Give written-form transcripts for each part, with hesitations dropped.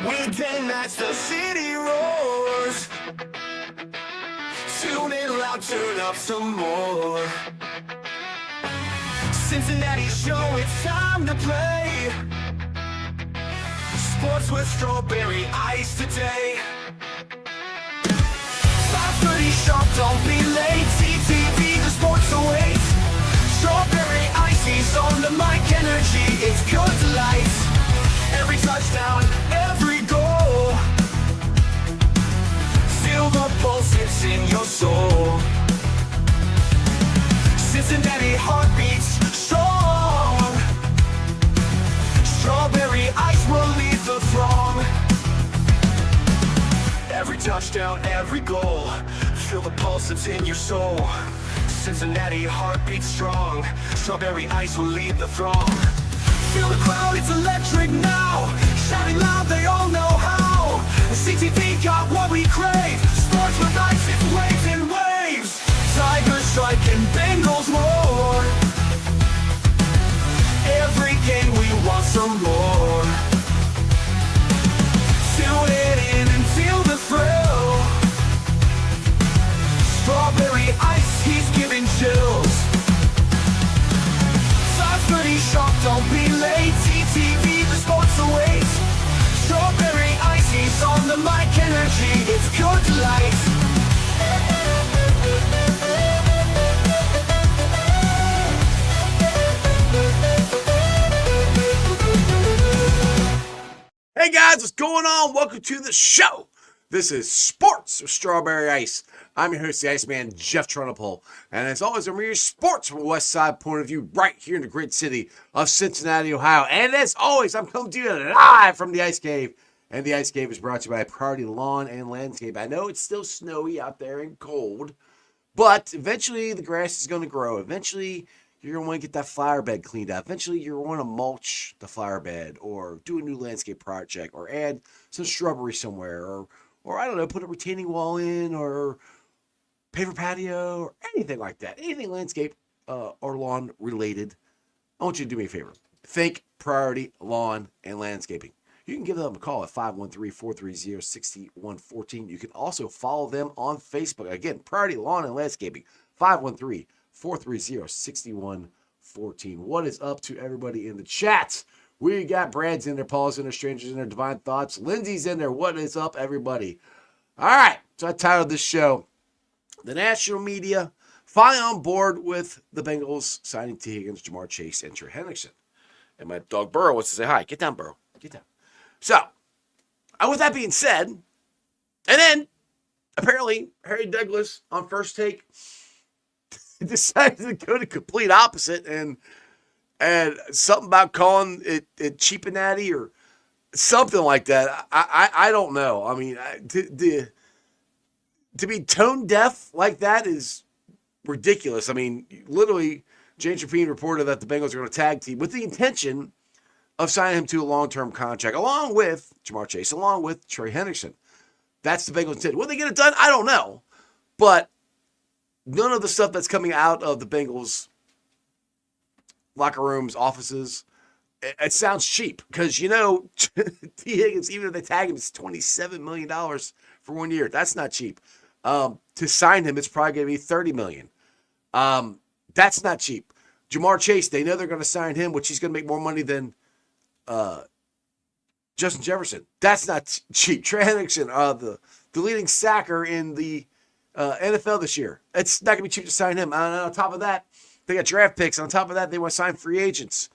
Weekend nights, the city roars. Tune in loud, turn up some more. Cincinnati show, it's time to play. Sports with strawberry ice today. 5:30 sharp, don't be late. TTV, the sports awaits. Strawberry ice, he's on the mic, energy, it's pure delight. Every touchdown, every goal. Feel the pulse, it's in your soul. Cincinnati heartbeats strong. Strawberry ice will lead the throng. Every touchdown, every goal. Feel the pulse that's in your soul. Cincinnati heartbeats strong. Strawberry ice will lead the throng. Feel the crowd, it's electric now. Shouting loud, they all know how. The CTV got what we crave. Sports with ice, it's waves and waves. Tigers strike and Bengals roar. Every game we want some more. Tune it in and feel the thrill. Strawberry ice, he's giving chills. 5:30 sharp, don't be late. TTV, the sports awaits. Strawberry ice, he's on the mic, energy, it's pure delight. Hey guys, what's going on? Welcome to the show. This is Sports with Strawberry Ice. I'm your host, the Iceman, Jeff Trunapole. And as always, I'm your sports from a West Side point of view right here in the great city of Cincinnati, Ohio. And as always, I'm coming to you live from the Ice Cave. And the Ice Cave is brought to you by Priority Lawn and Landscape. I know it's still snowy out there and cold, but eventually the grass is going to grow. Eventually, you're going to want to get that flower bed cleaned up. Eventually, you're going to mulch the flower bed or do a new landscape project or add some shrubbery somewhere or I don't know, put a retaining wall in or paver patio or anything like that. Anything landscape or lawn related. I want you to do me a favor. Think Priority Lawn and Landscaping. You can give them a call at 513-430-6114. You can also follow them on Facebook. Again, Priority Lawn and Landscaping, 513-430-6114. What is up to everybody in the chat? We got Brad's in there, Paul's in there, Strangers in there, Divine Thoughts. Lindsay's in there. What is up, everybody? All right, so I titled this show, The National Media Finally on Board with the Bengals signing Tee Higgins, Marr, and Trey Hendrickson. And my dog Burrow wants to say hi. Get down, Burrow. Get down. So, with that being said, and then apparently Harry Douglas on First Take decided to go the complete opposite and something about calling it cheapinati or something like that. I don't know. I mean, to be tone deaf like that is ridiculous. I mean, literally, James Rapine reported that the Bengals are going to tag team with the intention of signing him to a long-term contract, along with Jamar Chase, along with Trey Hendrickson. That's the Bengals intent. Will they get it done? I don't know. But none of the stuff that's coming out of the Bengals locker rooms, offices, it sounds cheap. Because, you know, Tee Higgins, even if they tag him, it's $27 million for 1 year. That's not cheap. To sign him, it's probably going to be $30 million. That's not cheap. Jamar Chase, they know they're going to sign him, which he's going to make more money than Justin Jefferson. That's not cheap. Trey Hendrickson, the leading sacker in the NFL this year. It's not going to be cheap to sign him. And on top of that, they got draft picks. On top of that, they want to sign free agents.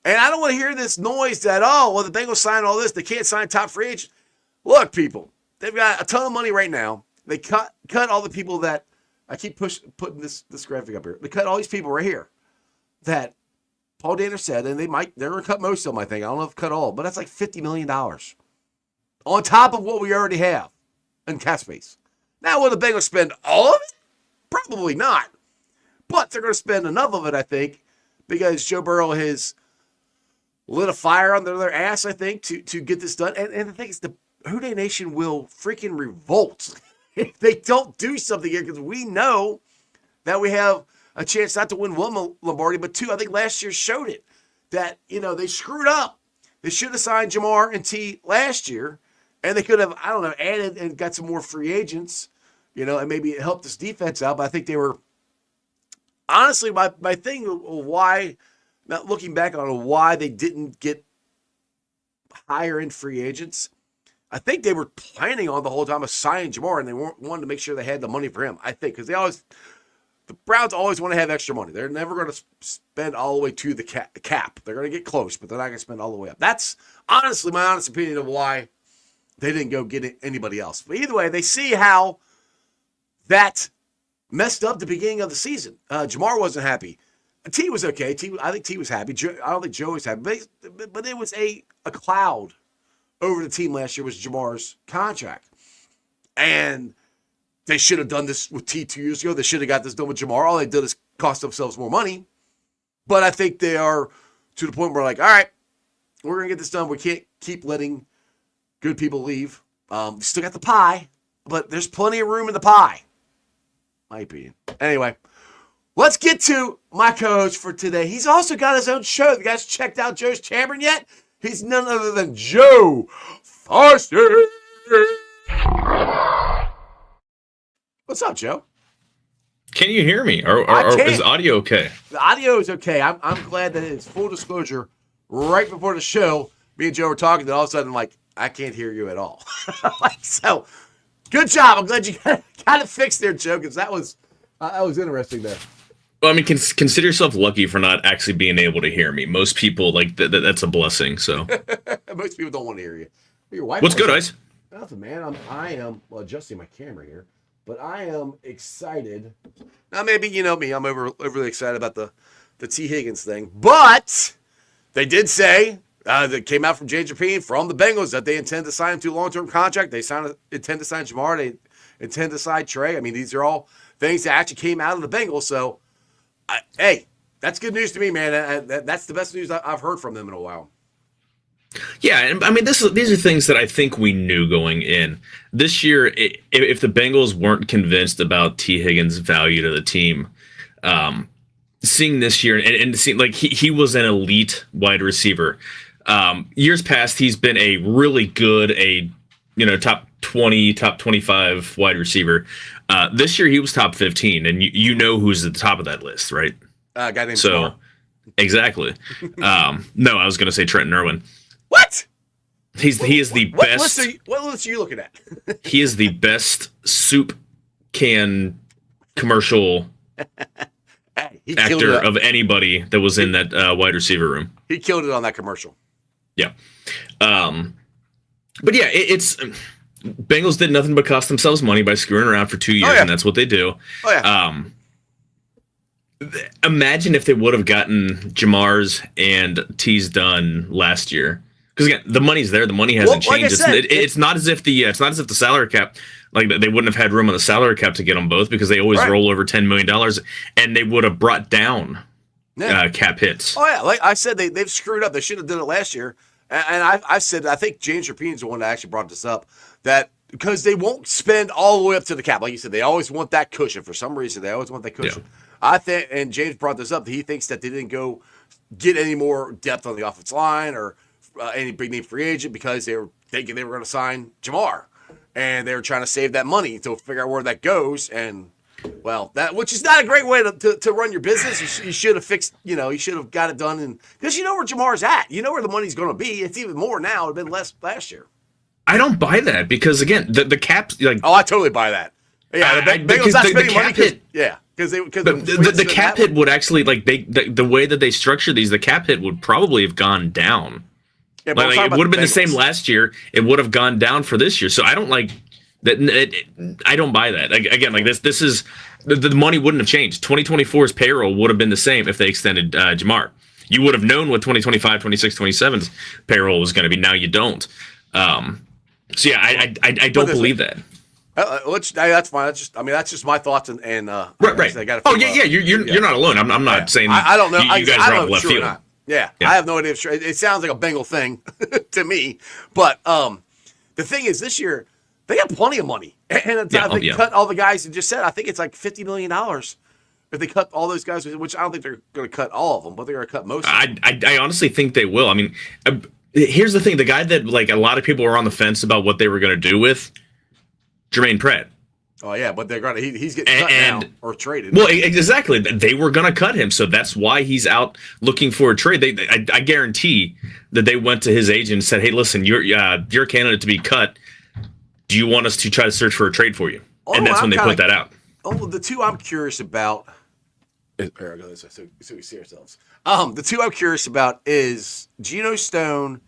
And I don't want to hear this noise that, the Bengals signed all this. They can't sign top free agents. Look, people, they've got a ton of money right now. They cut all the people that, I keep putting this graphic up here. They cut all these people right here that Paul Dana said, and they're going to cut most of them, I think. I don't know if cut all, but that's like $50 million on top of what we already have in cap space. Now, will the Bengals spend all of it? Probably not. But they're going to spend enough of it, I think, because Joe Burrow has lit a fire under their ass, I think, to get this done. And the thing is, the Houday Nation will freaking revolt if they don't do something here, because we know that we have a chance not to win one Lombardi, but two. I think last year showed it that, they screwed up. They should have signed Jamar and T last year, And they could have, I don't know, added and got some more free agents, and maybe it helped this defense out. But I think they were, honestly, my thing of why, not looking back on why they didn't get higher end free agents, I think they were planning on the whole time of signing Jamar, and they wanted to make sure they had the money for him. I think because the Browns always want to have extra money. They're never going to spend all the way to the cap. They're going to get close, but they're not going to spend all the way up. That's honestly my honest opinion of why they didn't go get anybody else. But either way, they see how that messed up the beginning of the season. Jamar wasn't happy. T was okay. I think T was happy. I don't think Joe was happy. But it was a cloud over the team last year was Jamar's contract. And they should have done this with T 2 years ago. They should have got this done with Jamar. All they did is cost themselves more money. But I think they are to the point where like, all right, we're going to get this done. We can't keep letting good people leave. We still got the pie, but there's plenty of room in the pie. My opinion. Anyway, let's get to my co-host for today. He's also got his own show. You guys checked out Joe's Tavern yet? He's none other than Joe Foster. What's up, Joe? Can you hear me? Or is the audio okay? The audio is okay. I'm glad that it's full disclosure. Right before the show, me and Joe were talking, and all of a sudden, I'm like, I can't hear you at all. So, good job. I'm glad you got it fixed there, Joe, because that was interesting there. Well, I mean, consider yourself lucky for not actually being able to hear me. Most people, like, that's a blessing, so. Most people don't want to hear you. Your wife What's good, Ice? Nothing, man. I am adjusting my camera here, but I am excited. Now, maybe you know me. I'm overly excited about the Tee Higgins thing, but they did say that came out from James Rapine from the Bengals that they intend to sign him to a long-term contract. They intend to sign Jamar. They intend to sign Trey. I mean, these are all things that actually came out of the Bengals. So, hey, that's good news to me, man. That's the best news I've heard from them in a while. Yeah, and I mean, these are things that I think we knew going in. This year, if the Bengals weren't convinced about Tee Higgins' value to the team, seeing this year and seeing like he was an elite wide receiver. Years past, he's been a really good, top 20, top 25 wide receiver. This year, he was top 15, and you know who's at the top of that list, right? A guy named Marr. Exactly. No, I was going to say Trenton Irwin. What? He is the best. What list are you looking at? He is the best soup can commercial actor of anybody that was in that wide receiver room. He killed it on that commercial. Yeah. But yeah, it's Bengals did nothing but cost themselves money by screwing around for 2 years, and that's what they do. Oh, yeah. Imagine if they would have gotten Jamar's and T's done last year. Because again, the money's there. The money hasn't changed. It's not as if the salary cap, like they wouldn't have had room on the salary cap to get them both because they always roll over $10 million, and they would have brought down cap hits. Oh yeah, like I said, they've screwed up. They should have done it last year. And I've said, I think James Rapine's the one that actually brought this up, that because they won't spend all the way up to the cap. Like you said, they always want that cushion. For some reason, they always want that cushion. Yeah. I think, and James brought this up, that he thinks that they didn't go get any more depth on the offensive line or any big name free agent because they were thinking they were going to sign Jamar. And they were trying to save that money to figure out where that goes. And, well, which is not a great way to run your business. You should have fixed, you should have got it done. Because you know where Jamar's at. You know where the money's going to be. It's even more now. It would have been less last year. I don't buy that because, again, the cap's like. Oh, I totally buy that. Yeah, the Bengals not spending money. Because the cap hit would actually, like, the way that they structure these, the cap hit would probably have gone down. Yeah, but it would have been the same last year. It would have gone down for this year. So I don't like that. I don't buy that. Again, like this is the money wouldn't have changed. 2024's payroll would have been the same if they extended Jamar. You would have known what 2025, 26, 27's payroll was going to be. Now you don't. So yeah, I don't believe that. That's fine. That's just my thoughts and right. You're not alone. I'm not saying I don't know. You guys are off left field. Yeah, I have no idea. It sounds like a Bengal thing to me. But the thing is, this year they got plenty of money, and they cut all the guys. And just said, I think it's like $50 million if they cut all those guys. Which I don't think they're going to cut all of them, but they're going to cut most of them. I honestly think they will. I mean, here's the thing: the guy that like a lot of people were on the fence about what they were going to do with Jermaine Pratt. Oh yeah, but they're gonna he's getting cut now or traded. Well, exactly. They were gonna cut him, so that's why he's out looking for a trade. I guarantee that they went to his agent and said, "Hey, listen, you're a candidate to be cut. Do you want us to try to search for a trade for you?" And that's when they put that out. Oh, the two I'm curious about. So we see ourselves. The two I'm curious about is Geno Stone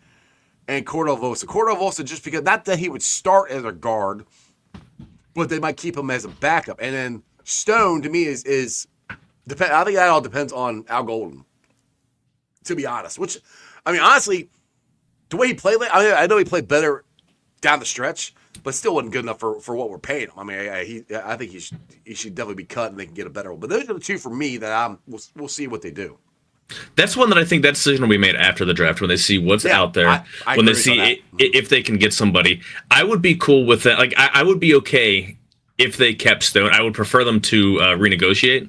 and Cordell Volson. Cordell Volson, just because not that he would start as a guard, but they might keep him as a backup. And then Stone, to me, is depend. I think that all depends on Al Golden, to be honest. Which, I mean, honestly, the way he played, I know he played better down the stretch, but still wasn't good enough for what we're paying him. I mean, I think he should definitely be cut and they can get a better one. But those are the two for me that we'll see what they do. That's one that I think that decision will be made after the draft when they see what's out there, when they see if they can get somebody. I would be cool with that. Like I would be okay if they kept Stone. I would prefer them to renegotiate.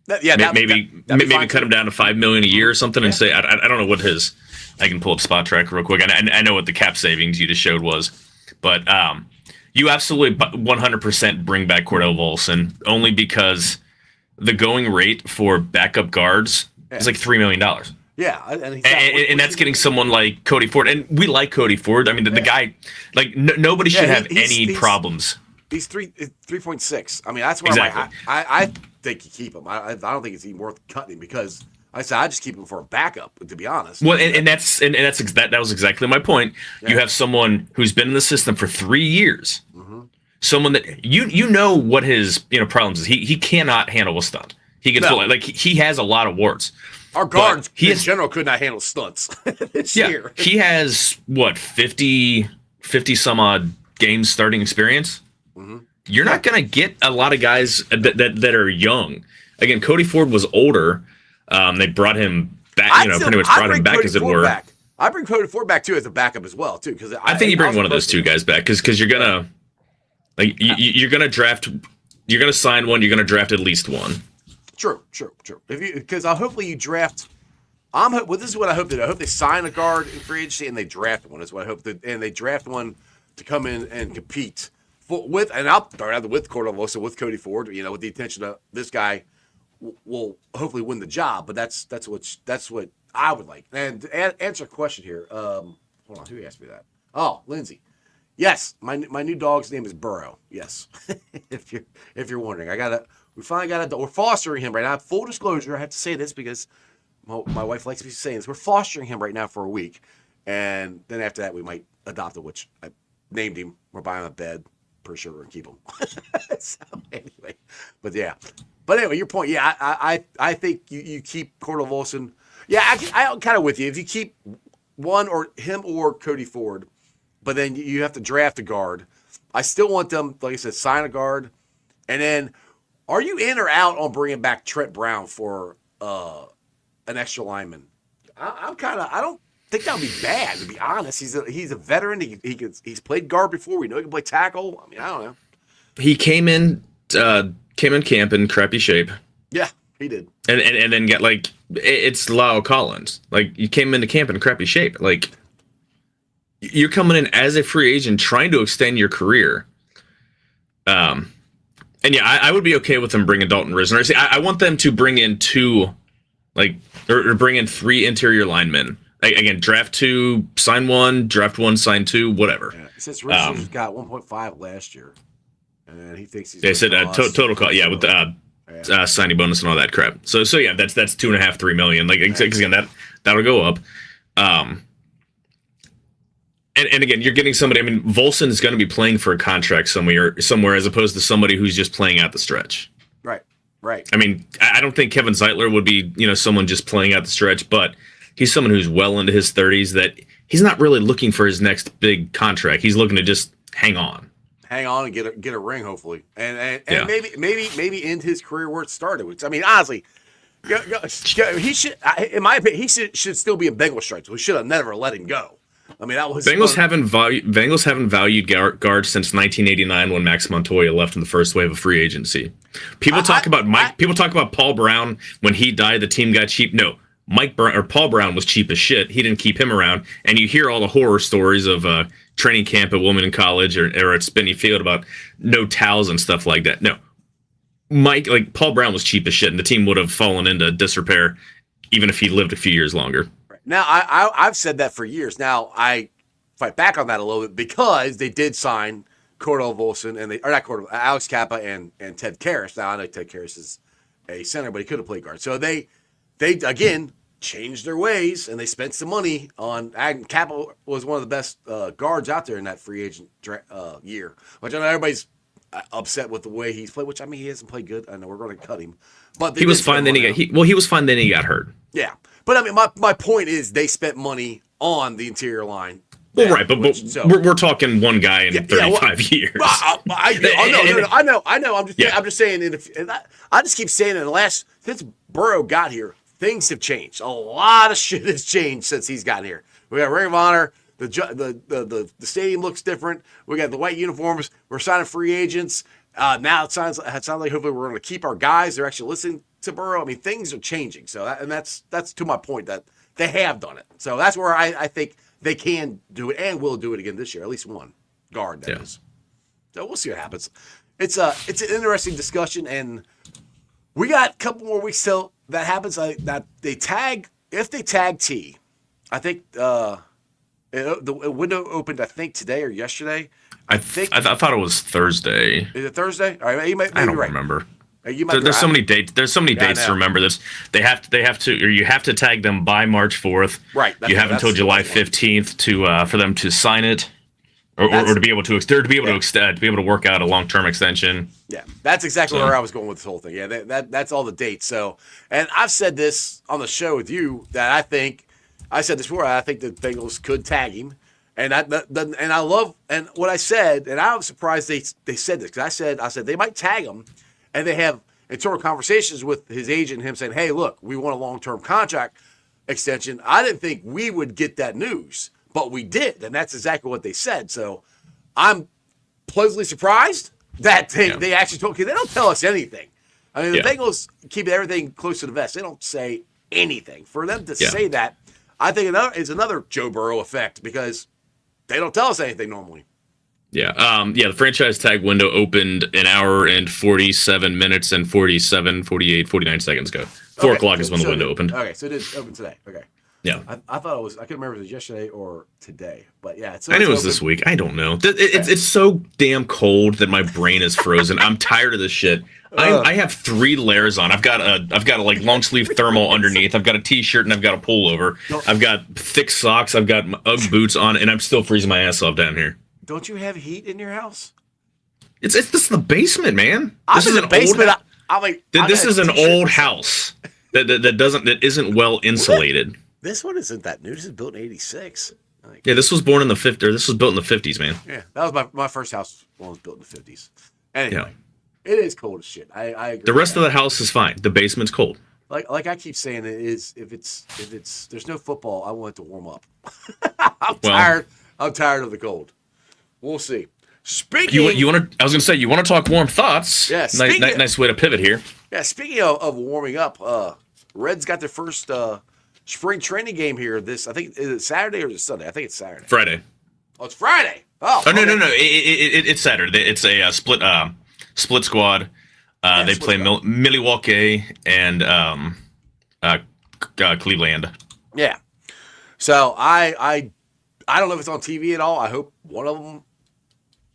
Maybe cut him down to $5 million a year or something, and say I don't know what his. I can pull up Spot Tracker real quick. I know what the cap savings you just showed was, but you absolutely 100% bring back Cordell Volson only because the going rate for backup guards. It's like $3 million. Yeah, and that's getting someone like Cody Ford, and we like Cody Ford. I mean, the guy, like nobody should have any problems. He's 3.6. I mean, that's why I think you keep him. I don't think it's even worth cutting him because I just keep him for a backup. To be honest. Well, that was exactly my point. Yeah. You have someone who's been in the system for 3 years. Mm-hmm. Someone that you know what his problems is. He cannot handle a stunt. He gets like he has a lot of warts. Our guards in general could not handle stunts this year. He has what 50 some odd games starting experience. Mm-hmm. You're not going to get a lot of guys that are young. Again, Cody Ford was older. They brought him back. Pretty much brought him back as it were. I bring Cody Ford back too as a backup as well too because I think you bring one of those two guys back because you're gonna you're gonna draft. You're gonna sign one. You're gonna draft at least one. True. Because hopefully you draft. This is what I hope they do. I hope they sign a guard in free agency and they draft one. That's what I hope. And they draft one to come in and compete with. And I'll start out with Cordell Volson, with Cody Ford. With the intention of this guy will hopefully win the job. But that's what I would like. And to answer a question here. Hold on, who asked me that? Oh, Lindsay. Yes, my new dog's name is Burrow. Yes, if you're wondering, we finally got we're fostering him right now. Full disclosure, I have to say this because my wife likes me saying this. We're fostering him right now for a week, and then after that we might adopt him, which I named him. We're buying a bed, per sure, and keep him. So anyway, but anyway, your point. Yeah, I think you keep Cordell Volson. Yeah, I'm kind of with you. If you keep one or him or Cody Ford, but then you have to draft a guard. I still want them, like I said, sign a guard, and then. Are you in or out on bringing back Trent Brown for an extra lineman? I don't think that would be bad, to be honest. He's a veteran. He's played guard before. We know he can play tackle. I mean, I don't know. He came in camp in crappy shape. Yeah, he did. And then get it's Lyle Collins. Like you came into camp in crappy shape. Like you're coming in as a free agent trying to extend your career. And yeah, I would be okay with them bringing Dalton Risner. See, I want them to bring in or bring in 3 interior linemen. Again, draft 2, sign 1, draft 1, sign 2, whatever. Yeah, it says Risner's got 1.5 last year, and he thinks he's. They said total cost, yeah, with the signing bonus and all that crap. So yeah, that's $2.5, $3 million. Again, that'll go up. And again, you're getting somebody. I mean, Volson is going to be playing for a contract somewhere, as opposed to somebody who's just playing out the stretch. Right. I mean, I don't think Kevin Zeitler would be, someone just playing out the stretch, but he's someone who's well into his 30s that he's not really looking for his next big contract. He's looking to just hang on and get a ring, hopefully, and maybe end his career where it started. Which I mean, honestly. He should, in my opinion, he should still be in Bengals stripes. We should have never let him go. I mean, that was Bengals haven't valued guards since 1989 when Max Montoya left in the first wave of free agency. People talk about Paul Brown when he died. The team got cheap. No, Paul Brown was cheap as shit. He didn't keep him around, and you hear all the horror stories of training camp at Wilmington College or at Spinney Field about no towels and stuff like that. No, Paul Brown was cheap as shit, and the team would have fallen into disrepair even if he lived a few years longer. Now, I've said that for years. Now, I fight back on that a little bit because they did sign Cordell Volson Alex Kappa and Ted Karras. Now, I know Ted Karras is a center, but he could have played guard. So they again changed their ways, and they spent some money on. Kappa was one of the best guards out there in that free agent year, which I know everybody's upset with the way he's played. Which, I mean, he hasn't played good. I know we're going to cut him, but he was fine. Then he was fine. Then he got hurt. Yeah, but I mean, my point is they spent money on the interior line. Well, right, but we're talking one guy in 35 years. I know. I'm just saying. I just keep saying it. Since Burrow got here, things have changed. A lot of shit has changed since he's gotten here. We got Ring of Honor. The stadium looks different. We got the white uniforms. We're signing free agents. Now it sounds like hopefully we're going to keep our guys. They're actually listening to Burrow. I mean, things are changing. So that's to my point that they have done it. So that's where I think they can do it and will do it again this year. At least one guard that is. So we'll see what happens. It's an interesting discussion, and we got a couple more weeks till that happens. If they tag T, I think the window opened. I think today or yesterday. I thought it was Thursday. Is it Thursday? All right, I don't remember. There's so many dates. There's so many dates to remember this. They have to, or you have to tag them by March 4th. Right. You have until July 15th to for them to sign it, or to be able to work out a long-term extension. Yeah, that's exactly where I was going with this whole thing. Yeah, that's all the dates. So, and I've said this on the show with you that I said this before. I think the Bengals could tag him, and I love what I said, and I was surprised they said this because I said they might tag him. And they have internal conversations with his agent and him saying, hey, look, we want a long-term contract extension. I didn't think we would get that news, but we did. And that's exactly what they said. So I'm pleasantly surprised that they actually told me. They don't tell us anything. I mean, the Bengals keep everything close to the vest. They don't say anything. For them to say that, I think it's another Joe Burrow effect because they don't tell us anything normally. Yeah. The franchise tag window opened an hour and 47 minutes and 49 seconds ago. 4 o'clock is when the window opened. Okay, so it did open today. Okay. Yeah. I thought it was, I couldn't remember if it was yesterday or today, but yeah. I knew it was this week. I don't know. It's so damn cold that my brain is frozen. I'm tired of this shit. I have 3 layers on. I've got a like long sleeve thermal underneath. I've got a t-shirt and I've got a pullover. I've got thick socks. I've got my UGG boots on, and I'm still freezing my ass off down here. Don't you have heat in your house? This is the basement, man. This is an basement. This is an old house that isn't well insulated. This one isn't that new. This is built in '86. This was born in the 50s. This was built in the 50s, man. Yeah, that was my first house. Was built in the 50s. Anyway, it is cold as shit. I agree. The rest of the house is fine. The basement's cold. Like I keep saying, it is if it's there's no football, I want it to warm up. I'm tired of the cold. We'll see. Speaking, you want to? I was going to say you want to talk warm thoughts. Yeah, nice way to pivot here. Yeah, speaking of warming up, Reds got their first spring training game here. I think is it Saturday or is it Sunday? I think it's Saturday. Friday. Oh, it's Friday. Oh no. It's Saturday. It's a split squad. They play Milwaukee and Cleveland. Yeah. So I don't know if it's on TV at all. I hope one of them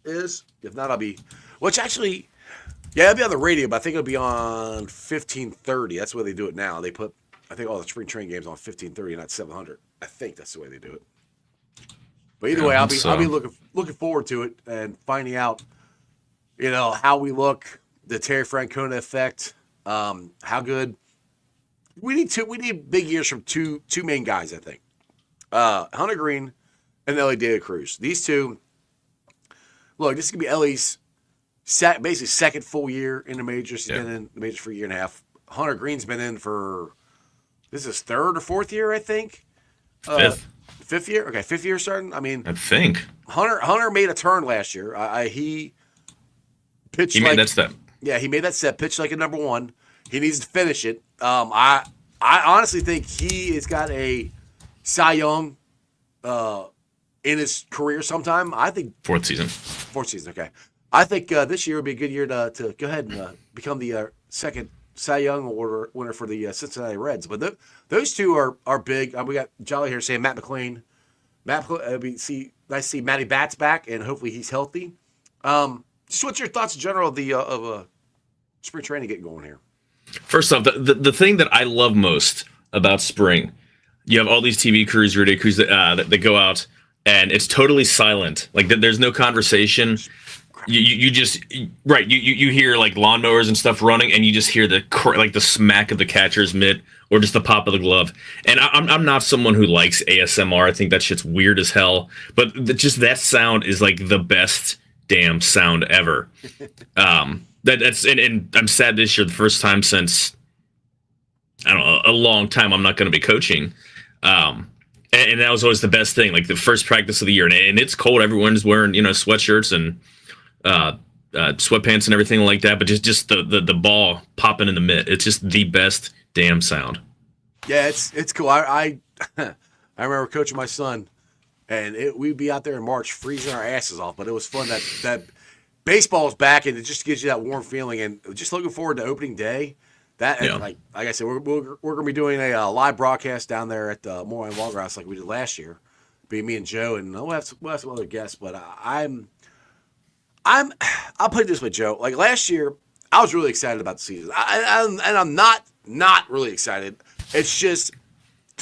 is. If not, I'll be. Which actually, it'll be on the radio, but I think it'll be on 1530. That's the way they do it now. They put, I think, all the spring training games on 1530, not 700. I think that's the way they do it. But either way, I'll be looking forward to it and finding out, how we look, the Terry Francona effect, how good. We need big years from two main guys, I think. Hunter Green and Ellie De La Cruz. These two, look, this is going to be Ellie's basically second full year in the majors. He's been in the majors for a year and a half. Hunter Green's been in for, this is his third or fourth year, I think. Fifth year? Okay, fifth year starting. I mean, I think. Hunter made a turn last year. He pitched made that step. Yeah, he made that step, pitched like a number one. He needs to finish it. I I honestly think he has got a Cy Young in his career sometime. I think Fourth season, okay. I think this year would be a good year to go ahead and become the second Cy Young winner for the Cincinnati Reds. But those two are big. We got Jolly here saying Matt McLean. Nice to see Matty Bat's back, and hopefully he's healthy. Just what's your thoughts in general of spring training getting going here? First off, the thing that I love most about spring, you have all these TV crews, radio crews that go out, and it's totally silent. Like there's no conversation. You just you hear like lawnmowers and stuff running, and you just hear the smack of the catcher's mitt or just the pop of the glove. And I'm not someone who likes ASMR. I think that shit's weird as hell. But just that sound is like the best damn sound ever. That's and I'm sad this year, the first time since I don't know, a long time I'm not going to be coaching. And that was always the best thing, like the first practice of the year, and it's cold. Everyone's wearing sweatshirts and sweatpants and everything like that, but just the ball popping in the mitt. It's just the best damn sound. Yeah, it's cool. I remember coaching my son, and we'd be out there in March freezing our asses off, but it was fun that baseball's back, and it just gives you that warm feeling, and just looking forward to opening day. Like I said, we're going to be doing a live broadcast down there at the Moorhead Walgrass like we did last year. Be me and Joe, and we'll have some other guests, but I'll put it this way, Joe. Like last year, I was really excited about the season, and I'm not really excited. It's just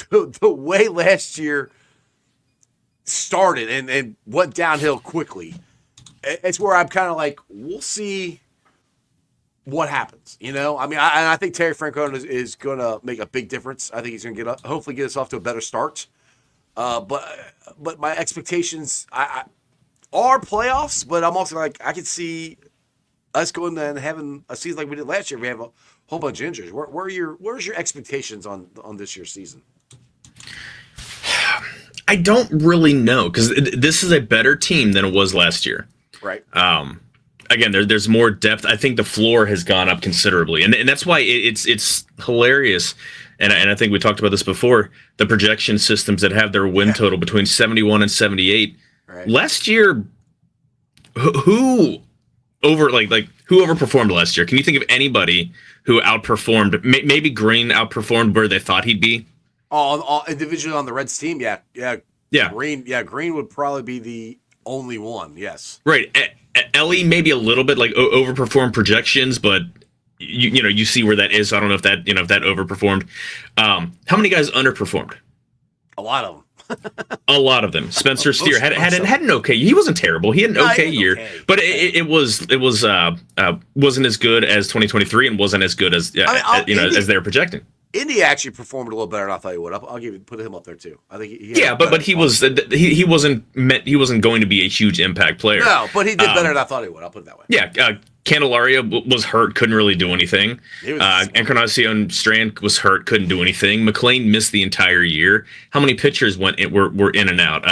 the way last year started and went downhill quickly. It's where I'm kind of like, we'll see what happens. I think Terry Francona is going to make a big difference. I think he's going to hopefully get us off to a better start. But my expectations are playoffs, but I'm also like, I could see us going and having a season like we did last year. We have a whole bunch of injuries. Where's your expectations on this year's season? I don't really know, because this is a better team than it was last year. Right. Again, there's more depth. I think the floor has gone up considerably, and that's why it's hilarious. And I think we talked about this before. The projection systems that have their win total between 71 and 78. Right. Last year, who overperformed last year? Can you think of anybody who outperformed? Maybe Green outperformed where they thought he'd be. Individually on the Reds team, yeah. Green would probably be the only one. Yes. Right. Ellie maybe a little bit like overperformed projections, but you see where that is. So I don't know if that overperformed. How many guys underperformed? A lot of them. A lot of them. Spencer Steer had an okay. He wasn't terrible. He had an okay year, but it wasn't as good as 2023 and wasn't as good as as they're projecting. Indy actually performed a little better than I thought he would. I'll put him up there too. I think but he wasn't going to be a huge impact player. No, but he did better than I thought he would. I'll put it that way. Yeah, Candelaria was hurt, couldn't really do anything. Encarnacion Strand was hurt, couldn't do anything. McLean missed the entire year. How many pitchers were in and out?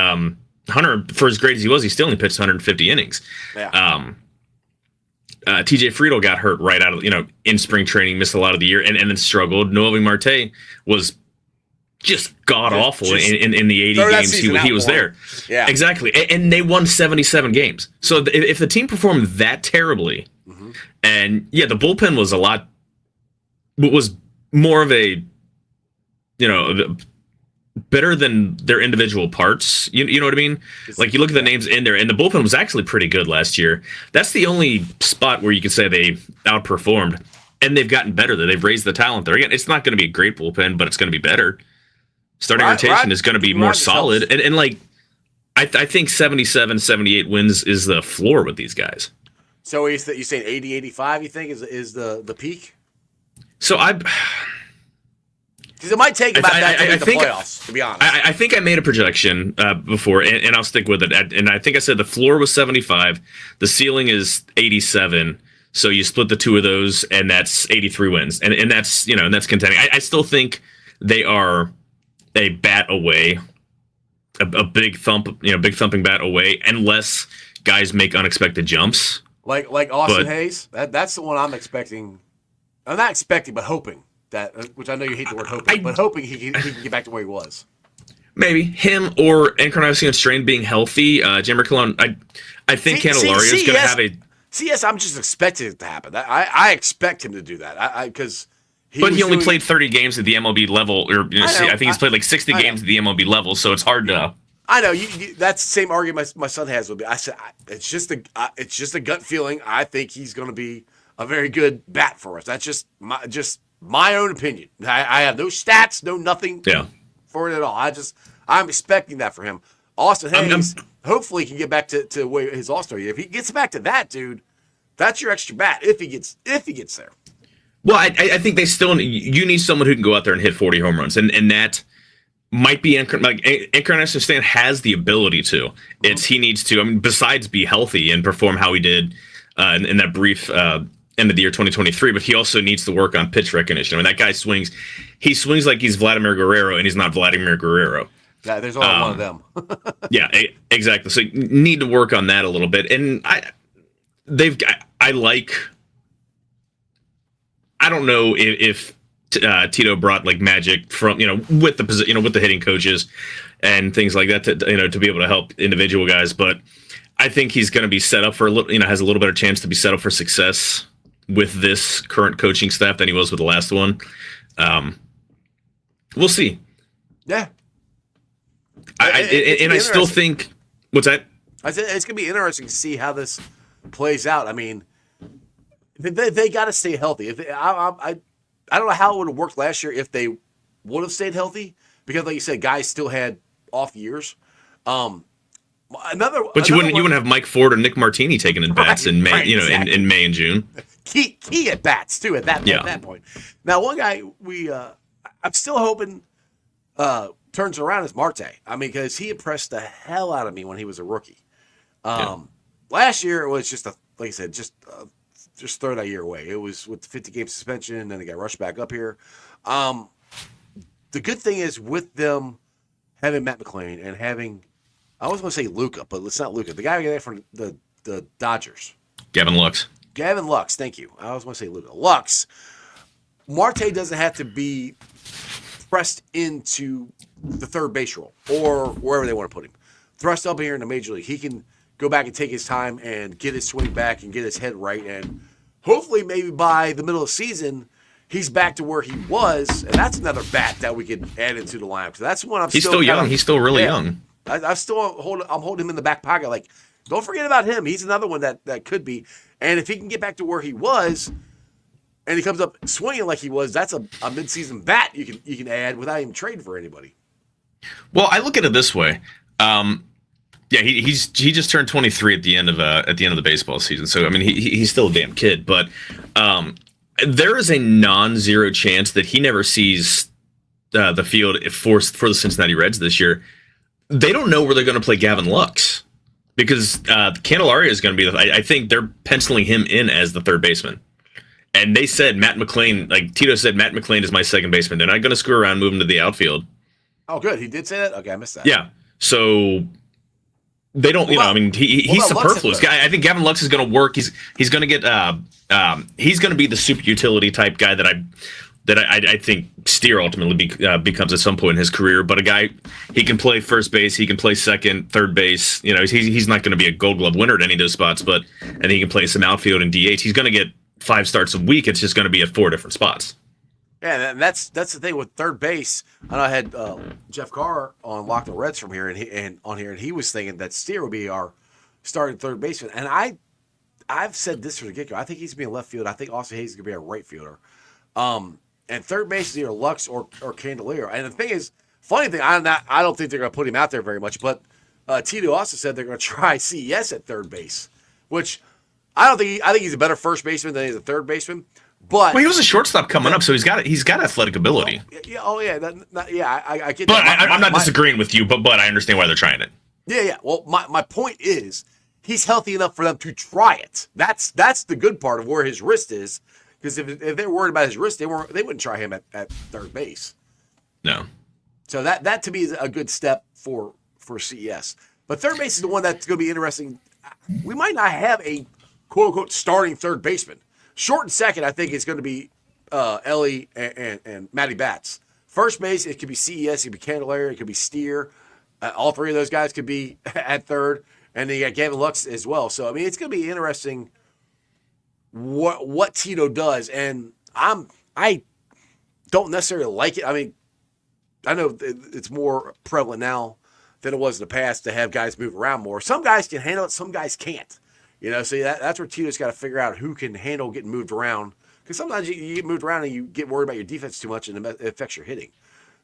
Hunter, for as great as he was, he still only pitched 150 innings. Yeah. TJ Friedel got hurt right out of in spring training, missed a lot of the year, and then struggled. Noel Marte was just god awful in the 80 games he was there. Yeah, exactly. And they won 77 games. So if the team performed that terribly, and the bullpen was more of a better than their individual parts. You know what I mean? Like you look at the names in there, and the bullpen was actually pretty good last year. That's the only spot where you could say they outperformed, and they've gotten better. They've raised the talent there. Again, it's not going to be a great bullpen, but it's going to be better. Starting rotation is going to be more solid, and like I think 77, 78 wins is the floor with these guys. So you saying 80, 85? You think is the peak? So because it might take about that to make the playoffs, to be honest. I think I made a projection before, and I'll stick with it. And I think I said the floor was 75, the ceiling is 87. So you split the two of those, and that's 83 wins, and that's and that's contending. I still think they are a bat away, a big big thumping bat away, unless guys make unexpected jumps. Like Austin Hayes. That's the one I'm expecting. I'm not expecting, but hoping that, which I know you hate the word hoping, but hoping he can get back to where he was. Maybe him or Encarnacion Strain being healthy. Jim Cologne, I think Candelario is going to have a. CS, I'm just expecting it to happen. I expect him to do that. Because he only played 30 games at the MLB level, or I think he's played like 60 games at the MLB level, so it's hard to. I know that's the same argument my son has with me. I said it's just a gut feeling. I think he's going to be a very good bat for us. That's just my own opinion. I have no stats, no nothing for it at all. I'm expecting that for him. Austin Hayes hopefully can get back to where his All-Star year. If he gets back to that, dude, that's your extra bat. If he gets there. Well, I think you need someone who can go out there and hit 40 home runs, and that might be Encarnacion Stan has the ability to. He needs to. I mean, besides be healthy and perform how he did in that brief end of the year 2023, but he also needs to work on pitch recognition. I mean, that guy swings. He swings like he's Vladimir Guerrero, and he's not Vladimir Guerrero. Yeah, there's only one of them. Yeah, exactly. So you need to work on that a little bit. And I don't know if Tito brought like magic from with the hitting coaches and things like that to be able to help individual guys, but I think he's going to be set up for has a little better chance to be set up for success with this current coaching staff than he was with the last one. We'll see. Yeah. I still think what's that? I said it's going to be interesting to see how this plays out. I mean, they got to stay healthy. I don't know how it would have worked last year if they would have stayed healthy because, like you said, guys still had off years. But you wouldn't have Mike Ford or Nick Martini taking in bats in May, exactly. in May and June. Key at bats too at that point. Now, one guy I'm still hoping turns around is Marte. I mean, because he impressed the hell out of me when he was a rookie. Last year it was just like I said, just throw that year away. It was with the 50-game suspension, and then he got rushed back up here. The good thing is with them having Matt McClain and having, I was going to say Luka, but it's not Luka. The guy there from the Dodgers. Gavin Lux, thank you. I was going to say Luka. Lux. Marte doesn't have to be pressed into the third base role or wherever they want to put him. Thrust up here in the major league. He can go back and take his time and get his swing back and get his head right. And hopefully maybe by the middle of the season, he's back to where he was. And that's another bat that we could add into the lineup. So that's one He's still young. He's still really young. I'm holding him in the back pocket. Like, don't forget about him. He's another one that could be. And if he can get back to where he was and he comes up swinging like he was, that's a midseason bat you can add without even trading for anybody. Well, I look at it this way. He just turned 23 at the end of the baseball season. So I mean, he's still a damn kid. But there is a non-zero chance that he never sees the field for the Cincinnati Reds this year. They don't know where they're going to play Gavin Lux because Candelario is going to be. I think they're penciling him in as the third baseman. And they said Matt McClain, like Tito said, Matt McClain is my second baseman. They're not going to screw around, move him to the outfield. Oh, good. He did say that? Okay, I missed that. Yeah. So they don't, he's superfluous guy. I think Gavin Lux is going to work. He's going to get, he's going to be the super utility type guy that I think Steer ultimately becomes at some point in his career. But a guy, he can play first base, he can play second, third base. He's not going to be a Gold Glove winner at any of those spots, and he can play some outfield and DH. He's going to get 5 starts a week. It's just going to be at 4 different spots. Yeah, and that's the thing with third base. I know I had Jeff Carr on Locked On Reds from here, and he was thinking that Steer would be our starting third baseman. And I've said this from the get-go. I think he's going to be in left field. I think Austin Hayes is going to be a right fielder. And third base is either Lux or Candelario. And the thing is, funny thing, I don't think they're going to put him out there very much. But Tito also said they're going to try CES at third base, which I think he's a better first baseman than he's a third baseman. But he was a shortstop coming up, so he's got athletic ability. I get that. But I'm not disagreeing with you, but I understand why they're trying it. Yeah. Well, my point is he's healthy enough for them to try it. That's the good part of where his wrist is. Because if they're worried about his wrist, they wouldn't try him at third base. No. So that to me is a good step for CES. But third base is the one that's going to be interesting. We might not have a quote unquote starting third baseman. Short and second, I think, is going to be Ellie, and Matty Batts. First base, it could be CES, it could be Candelaria, it could be Steer. All three of those guys could be at third, and then you got Gavin Lux as well. So, I mean, it's going to be interesting what Tito does, and I don't necessarily like it. I mean, I know it's more prevalent now than it was in the past to have guys move around more. Some guys can handle it, some guys can't. So that's where Tito's got to figure out who can handle getting moved around. Because sometimes you get moved around and you get worried about your defense too much and it affects your hitting.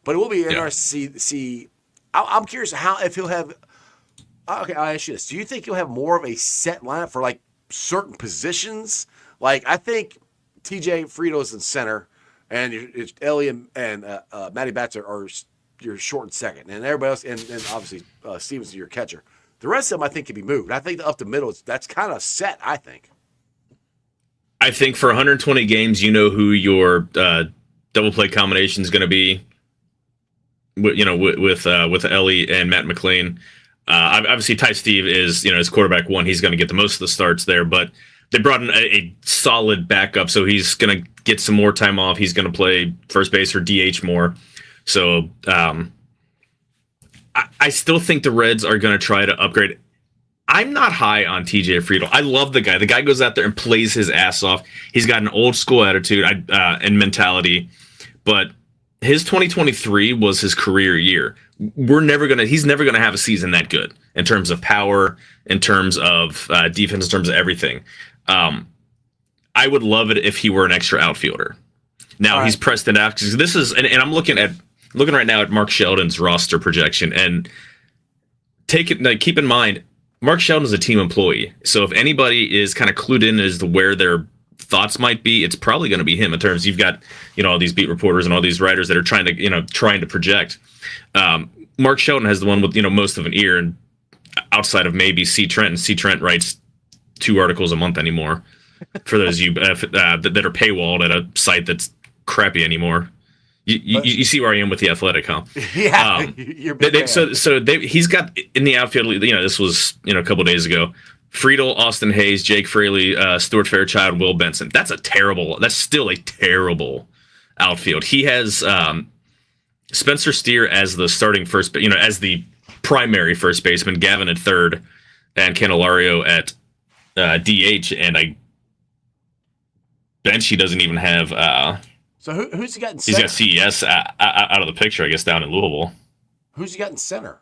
But it will be interesting to see. I'm curious if he'll have. Okay, I'll ask you this: do you think he'll have more of a set lineup for like certain positions? Like I think TJ Friedo's in center, and it's Ellie and Matty Batts are your short and second, and everybody else, and obviously Stevens is your catcher. The rest of them I think can be moved. I think up the middle that's kind of set. I think. I think for 120 games, you know who your double play combination is going to be. With Ellie and Matt McLean. Obviously, Ty Steve is his quarterback one. He's going to get the most of the starts there, but they brought in a solid backup, so he's going to get some more time off. He's going to play first base or DH more. So I still think the Reds are going to try to upgrade. I'm not high on TJ Friedl. I love the guy. The guy goes out there and plays his ass off. He's got an old school attitude and mentality, but his 2023 was his career year. He's never gonna have a season that good in terms of power, in terms of defense, in terms of everything. I would love it if he were an extra outfielder. Now he's pressed it out because this is, and I'm looking right now at Mark Sheldon's roster projection, and keep in mind, Mark Sheldon is a team employee. So if anybody is kind of clued in as to where their thoughts might be, it's probably going to be him in terms you've got, all these beat reporters and all these writers that are trying to project. Mark Sheldon has the one with, most of an ear, and outside of maybe C. Trent, and C. Trent writes 2 articles a month anymore for those of you that are paywalled at a site that's crappy anymore. You see where I am with the Athletic, huh? Yeah. He's got in the outfield. This was a couple days ago. Friedl, Austin Hayes, Jake Fraley, Stuart Fairchild, Will Benson. That's still a terrible outfield. He has Spencer Steer as the starting first, as the primary first baseman, Gavin at third, and Candelario at DH. And I bench he doesn't even have. So who's he got in center? He's got CES out of the picture, I guess, down in Louisville. Who's he got in center?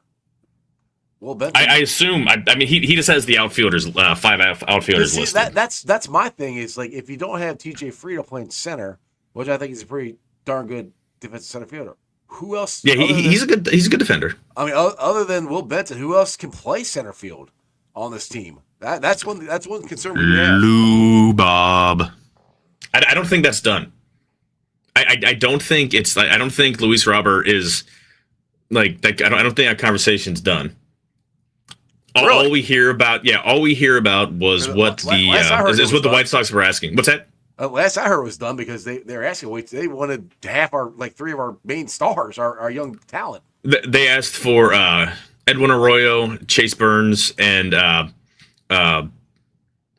Well, I assume. I mean, he just has the outfielders, 5 outfielders listed. That's my thing. Is like if you don't have TJ Friedl playing center, which I think is a pretty darn good defensive center fielder. Who else? Yeah, he's a good defender. I mean, other than Will Benson, who else can play center field on this team? That's one concern we have. Lou Bob. I don't think that's done. I don't think I don't think Luis Robert is like that. I don't think that conversation's done. Really? All we hear about was what the White Sox were asking. What's that? Last I heard was done because they're asking. They wanted half our 3 of our main stars, our young talent. They asked for Edwin Arroyo, Chase Burns, and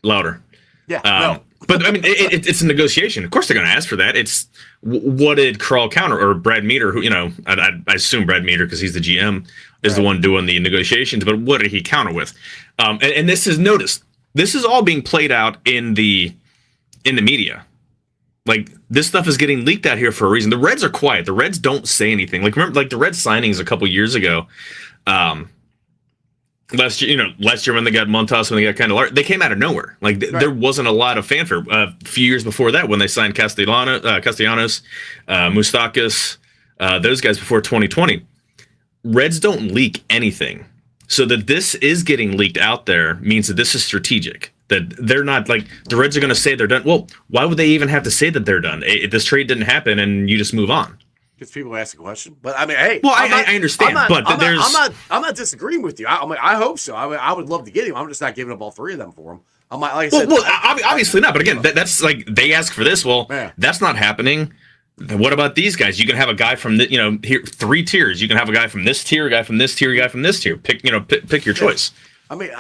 Louder. Yeah, no. But I mean, it's a negotiation. Of course, they're going to ask for that. It's what did Carl counter or Brad Meter, who I assume Brad Meter because he's the GM is the one doing the negotiations. But what did he counter with? And this is noticed. This is all being played out in the media. Like this stuff is getting leaked out here for a reason. The Reds are quiet. The Reds don't say anything. Like remember, like the Reds signings a couple years ago. Last year when they got Montas, when they got Candelario, they came out of nowhere. Like there wasn't a lot of fanfare. A few years before that, when they signed Castellanos, Moustakas, those guys before 2020, Reds don't leak anything. So that this is getting leaked out there means that this is strategic. That they're not like the Reds are going to say they're done. Well, why would they even have to say that they're done? This trade didn't happen, and you just move on. Because people ask a question, but I mean, hey. Well, I understand, I'm not disagreeing with you. I hope so. I would love to get him. I'm just not giving up all 3 of them for him. Like I said, obviously not. But again, that's like they ask for this. Well, that's not happening. What about these guys? You can have a guy from here 3 tiers. You can have a guy from this tier, a guy from this tier, a guy from this tier. Pick your choice. I mean,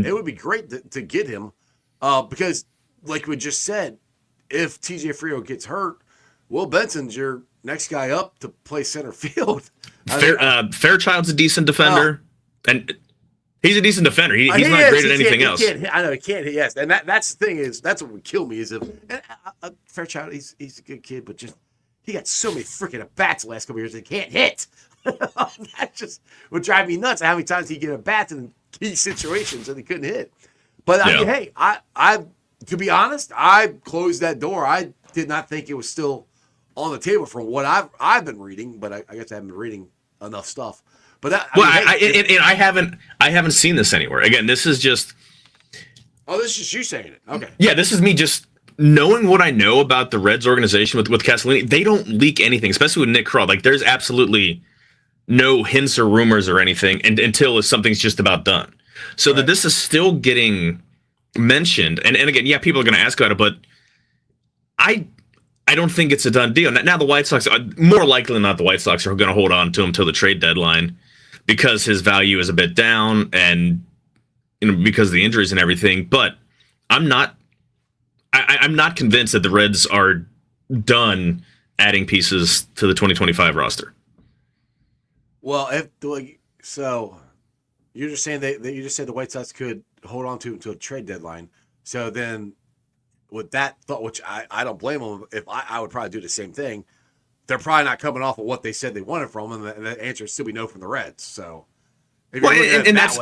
it would be great to get him because, like we just said, if TJ Friedl gets hurt. Will Benson's your next guy up to play center field. Fairchild's a decent defender, and he's a decent defender. He's not great at anything else. I know he can't hit. Yes, and that's the thing is that's what would kill me is if Fairchild. He's a good kid, but just he got so many freaking at bats the last couple of years that he can't hit. That just would drive me nuts. How many times he get at bats in key situations and he couldn't hit. But I mean, hey, I to be honest, I closed that door. I did not think it was still on the table from what I've been reading, but I guess I haven't been reading enough stuff. But I haven't seen this anywhere. Again, this is just. Oh, this is just you saying it. Okay. Yeah, this is me just knowing what I know about the Reds organization with Castellini. They don't leak anything, especially with Nick Krall. Like, there's absolutely no hints or rumors or anything until something's just about done. So that this is still getting mentioned, and again, yeah, people are going to ask about it, but I don't think it's a done deal. Now the White Sox, more likely than not, the White Sox are going to hold on to him until the trade deadline because his value is a bit down and because of the injuries and everything. But I'm not convinced that the Reds are done adding pieces to the 2025 roster. Well, so you're just saying that you just said the White Sox could hold on to until a trade deadline. So then, with that thought, which I don't blame them, if I would probably do the same thing. They're probably not coming off of what they said they wanted from them, and the answer is still be no from the Reds. So, that's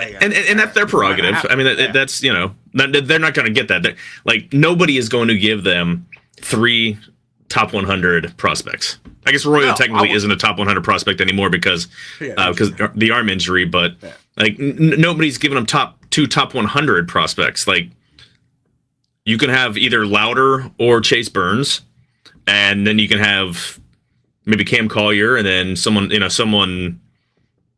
their prerogative. I mean, that's they're not going to get that. Like, nobody is going to give them 3 top 100 prospects. I guess Royo technically isn't a top 100 prospect anymore because the arm injury, but nobody's giving them top 100 prospects. Like, you can have either Louder or Chase Burns, and then you can have maybe Cam Collier, and then someone.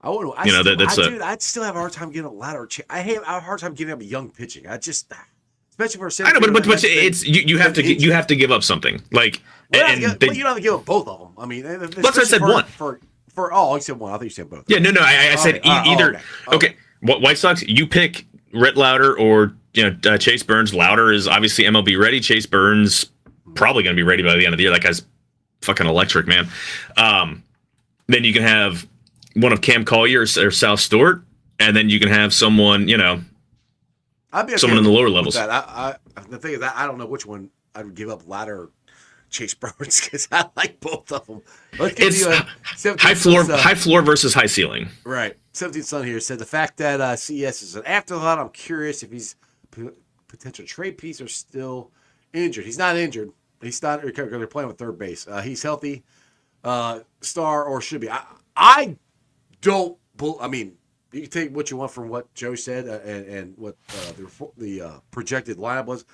I'd still have a hard time giving up Louder. I have a hard time giving up young pitching. Especially for I know, but it's you have to give up something like. You don't have to give up both of them. I mean, that's what I said. One you said one. I thought you said both. Yeah, no. I said either. Okay. White Sox, you pick Rhett Louder or Chase Burns. Louder is obviously MLB ready. Chase Burns probably going to be ready by the end of the year. That guy's fucking electric, man. Then you can have one of Cam Collier or Sal Stewart, and then you can have someone, I'd be okay someone in the lower levels. That. The thing is that I don't know which one I would give up, Louder or Chase Burns, because I like both of them. It's high floor versus high ceiling. Right. 17th Son here said the fact that CES is an afterthought. I'm curious if he's potential trade piece or still injured. He's not injured. He's not. They're playing with third base. He's healthy, star or should be. I don't. I mean, you can take what you want from what Joe said and what the projected lineup was.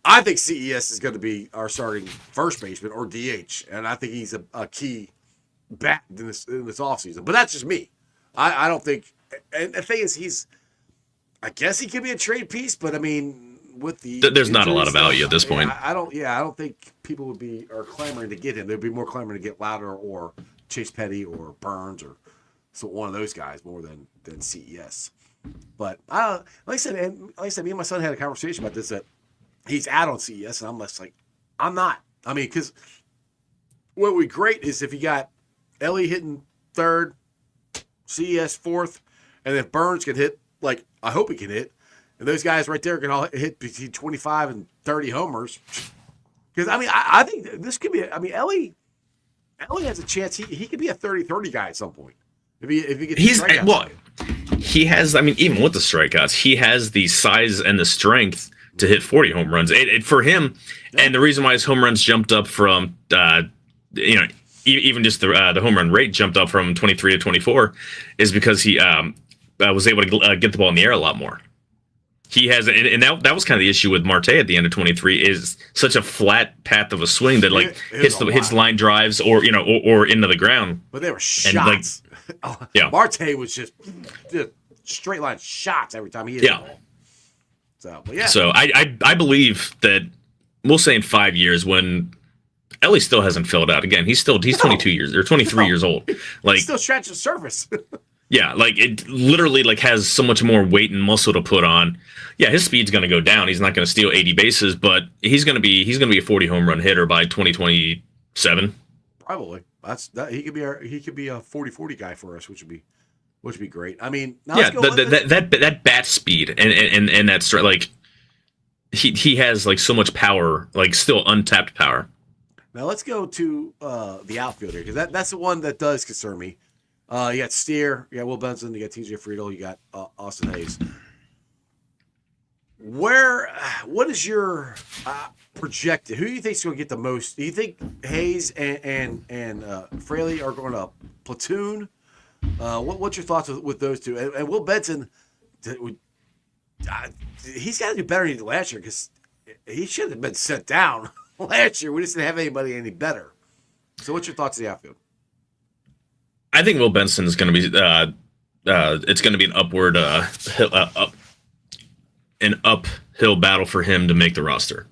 I think CES is going to be our starting first baseman or DH, and I think he's a key bat in this offseason. But that's just me. I don't think. And the thing is, I guess he could be a trade piece, but I mean, with there's not a lot of value at this point. I don't think people are clamoring to get him. They'd be more clamoring to get Louder or Chase Petty or Burns or one of those guys more than CES. But like I said, me and my son had a conversation about this that. He's out on CES, and I'm less like, I'm not. I mean, because what would be great is if you got Ellie hitting third, CES fourth, and if Burns can hit, like I hope he can hit, and those guys right there can all hit between 25 and 30 homers. Because, I mean, I think this could be, Ellie has a chance. He could be a 30-30 guy at some point. If he gets he has, even with the strikeouts, he has the size and the strength to hit 40 home runs. For him, and the reason why his home runs jumped up from, even just the home run rate jumped up from 23 to 24 is because he was able to get the ball in the air a lot more. He has, and that was kind of the issue with Marte at the end of 23 is such a flat path of a swing that hits line drives or into the ground. But they were shots. Marte was just straight line shots every time he hit the ball. So I believe that we'll say in 5 years when Ellie still hasn't filled out again. He's 22 years or 23 years old. Like, he's still scratching the surface. Yeah, like it literally has so much more weight and muscle to put on. Yeah, his speed's going to go down. He's not going to steal 80 bases, but he's going to be a 40 home run hitter by 2025, 7. Probably. He could be a 40-40 guy for us, which would be great. I mean, that bat speed and that like he has like so much power, like still untapped power. Now let's go to the outfielder, because that's the one that does concern me. You got Steer, you got Will Benson, you got TJ Friedel, you got Austin Hayes. What is your projected? Who do you think is going to get the most? Do you think Hayes and Fraley are going to platoon? What's your thoughts with those two? And Will Benson, he's got to do better than he did last year, because he should have been sent down last year. We just didn't have anybody any better. So what's your thoughts of the outfield? I think Will Benson is going to be it's going to be an uphill battle for him to make the roster.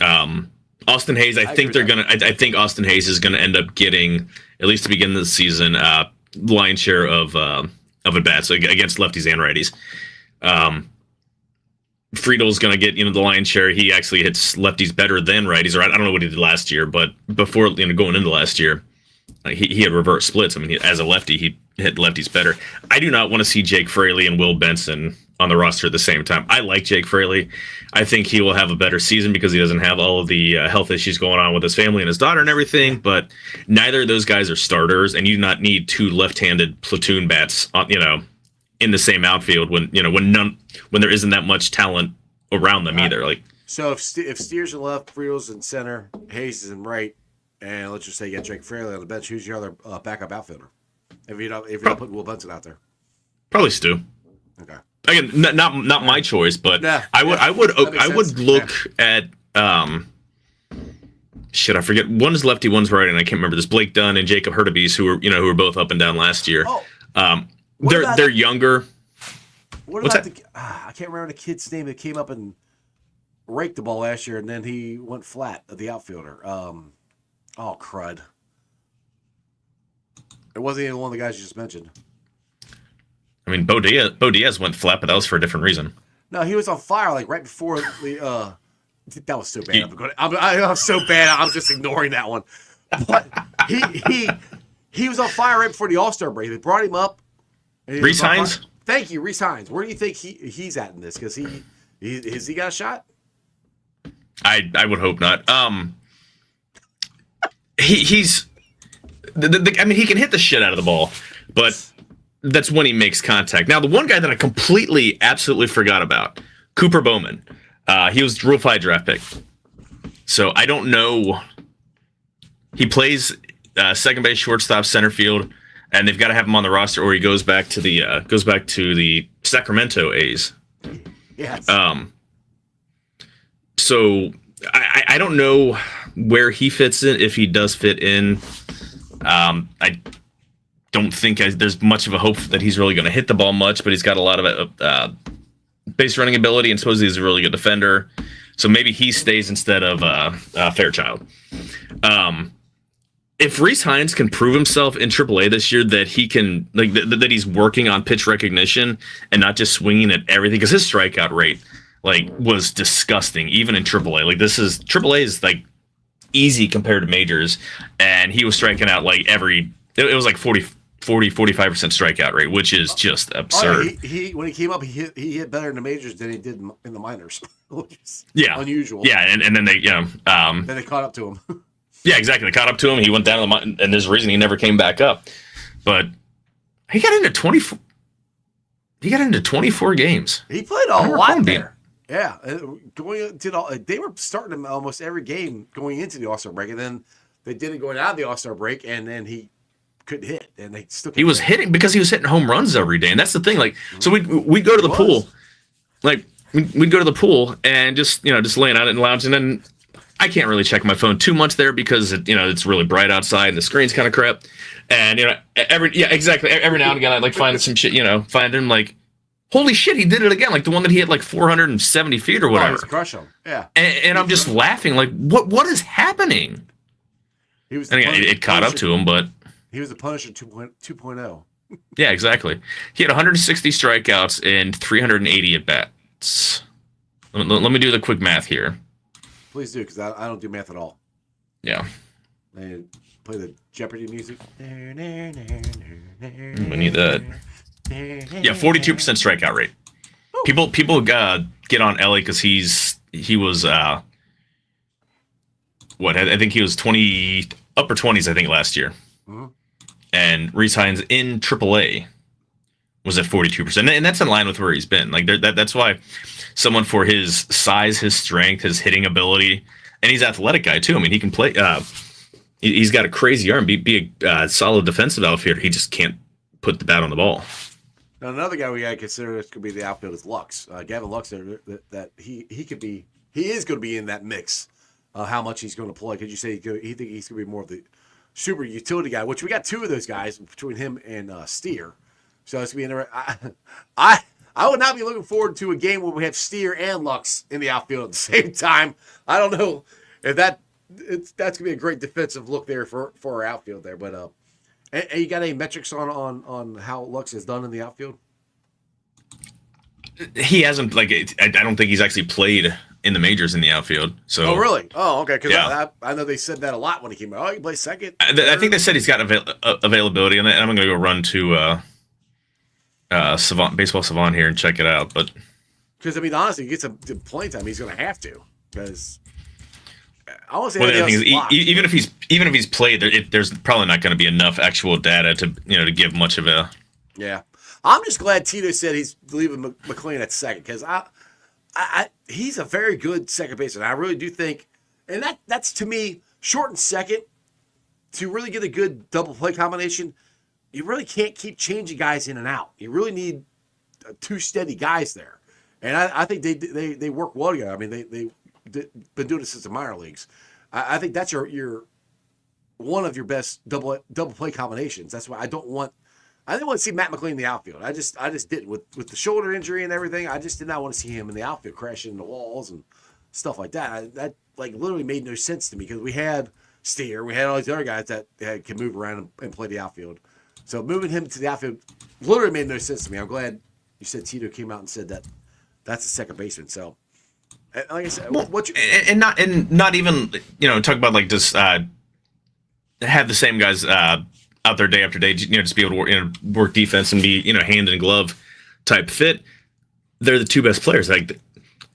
Austin Hayes, I think Austin Hayes is going to end up getting, at least to begin the season, lion's share of at bats against lefties and righties. Friedel's going to get the lion's share. He actually hits lefties better than righties, or I don't know what he did last year, but before going into last year, he had reverse splits. I mean, as a lefty, he hit lefties better. I do not want to see Jake Fraley and Will Benson on the roster at the same time. I like Jake Fraley. I think he will have a better season because he doesn't have all of the health issues going on with his family and his daughter and everything, but neither of those guys are starters, and you do not need two left-handed platoon bats in the same outfield when there isn't that much talent around them either. Like, so if Steer's in left, Friedel's in center, Hayes is in right, and let's just say you got Jake Fraley on the bench, who's your other backup outfielder? If you're not putting Will Benson out there, probably Stu. Okay. Again, not my choice, but I would look at shit. I forget, one's lefty, one's right, and I can't remember this. Blake Dunn and Jacob Hurtubise, who were both up and down last year. They're younger. What about I can't remember the kid's name that came up and raked the ball last year, and then he went flat. The outfielder. Crud. It wasn't even one of the guys you just mentioned. I mean, Bo Diaz went flat, but that was for a different reason. No, he was on fire like right before the. That was so bad. I'm so bad. I'm just ignoring that one. But he was on fire right before the All-Star break. They brought him up. Rhys Hines. Thank you, Rhys Hines. Where do you think he's at in this? Because has he got a shot? I would hope not. He's. I mean, he can hit the shit out of the ball, but that's when he makes contact. Now, the one guy that I absolutely forgot about, Cooper Bowman. He was Rule 5 draft pick. So I don't know. He plays second base, shortstop, center field, and they've got to have him on the roster, or he goes back to the Sacramento A's. Yes. So I don't know where he fits in, if he does fit in. I don't think there's much of a hope that he's really going to hit the ball much, but he's got a lot of base running ability, and supposedly he's a really good defender. So maybe he stays instead of Fairchild. If Rhys Hines can prove himself in AAA this year, that he can that he's working on pitch recognition and not just swinging at everything, because his strikeout rate was disgusting even in AAA. AAA is easy compared to majors, and he was striking out it was 45% strikeout rate, which is just absurd. When he came up, he hit better in the majors than he did in the minors, which is unusual. Yeah, and then they then they caught up to him. Yeah, exactly. They caught up to him. He went down to the mountain, and there's a reason he never came back up. But he got into 24. He got into 24 games. He played a lot there. Yeah, they were starting him almost every game going into the All-Star break, and then they did it going out of the All-Star break, and then he couldn't hit, and they still. He was hitting because he was hitting home runs every day, and that's the thing. So we'd go to the pool, we'd go to the pool and just laying out and lounging, and I can't really check my phone too much there because it's really bright outside and the screen's kind of crap, and every now and again I'd find some shit, find him holy shit, he did it again, the one that he hit 470 feet or whatever. Oh, he's crushing him. Yeah. And I'm just laughing, what is happening? It caught up to him, but he was the Punisher 2.0. Yeah, exactly. He had 160 strikeouts and 380 at bats. Let me do the quick math here. Please do, because I don't do math at all. Yeah. And play the Jeopardy music. We need that. Yeah, 42% strikeout rate. People get on Ellie because he was what I think he was 20 upper 20s I think last year, and Reese Hines in AAA was at 42%, and that's in line with where he's been. Like that's why someone for his size, his strength, his hitting ability, and he's an athletic guy too. I mean, he can play. He's got a crazy arm. Be a solid defensive outfielder. He just can't put the bat on the ball. Now another guy we got to consider this could be the outfield is Lux. Gavin Lux. That he could be. He is going to be in that mix. How much he's going to play? Could you say he think he's going to be more of the super utility guy? Which we got two of those guys between him and Steer. So it's going to be interesting. I would not be looking forward to a game where we have Steer and Lux in the outfield at the same time. I don't know if that's going to be a great defensive look there for our outfield there. But and you got any metrics on how Lux has done in the outfield? He hasn't I don't think he's actually played in the majors in the outfield. So. Oh really? Oh okay. Because I know they said that a lot when he came out. Oh, you play second. I think they said he's got availability, and I'm going to go run to Baseball Savant here and check it out. But because I mean, honestly, he gets some playing time. He's going to have to because I want to say the other thing is, even if he's played, there's probably not going to be enough actual data to give much of a. Yeah, I'm just glad Tito said he's leaving McLean at second because he's a very good second baseman. I really do think, and that's to me short and second to really get a good double play combination. You really can't keep changing guys in and out. You really need two steady guys there, and I think they work well together. I mean, they've been doing it since the minor leagues. I think that's your one of your best double play combinations. That's why I didn't want to see Matt McLean in the outfield. I just didn't with the shoulder injury and everything. I just did not want to see him in the outfield crashing into walls and stuff like that. That literally made no sense to me because we had Steer, we had all these other guys that can move around and play the outfield. So moving him to the outfield literally made no sense to me. I'm glad you said Tito came out and said that's the second baseman. So, like I said, not even talk about just have the same guys out there day after day, just be able to work defense and be hand in glove type fit. They're the two best players. Like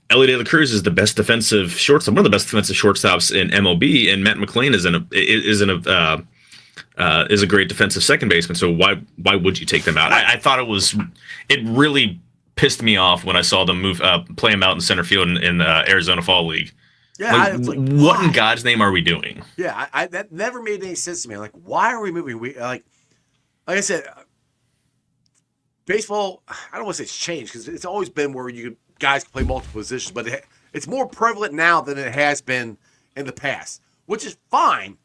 Ellie De La Cruz is the best defensive shortstop, one of the best defensive shortstops in MLB, and Matt McLean is a great defensive second baseman. So why would you take them out? I thought it really pissed me off when I saw them play him out in center field in Arizona Fall League. Yeah, what in God's name are we doing? Yeah, that never made any sense to me. Like, why are we moving? Like I said, baseball. I don't want to say it's changed because it's always been where guys can play multiple positions, but it's more prevalent now than it has been in the past, which is fine.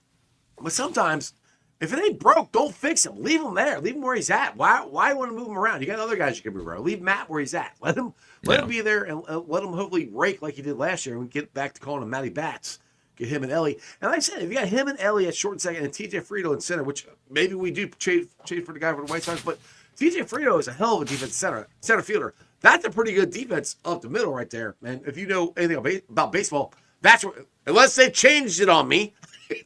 But sometimes, if it ain't broke, don't fix him. Leave him there. Leave him where he's at. Why want to move him around? You got other guys you can move around. Leave Matt where he's at. Let him be there and let him hopefully rake like he did last year and get back to calling him Matty Bats. Get him and Ellie. And like I said, if you got him and Ellie at short and second and TJ Frito in center, which maybe we do trade for the guy for the White Sox, but TJ Frito is a hell of a defense center fielder. That's a pretty good defense up the middle right there. And if you know anything about baseball, that's where, unless they've changed it on me,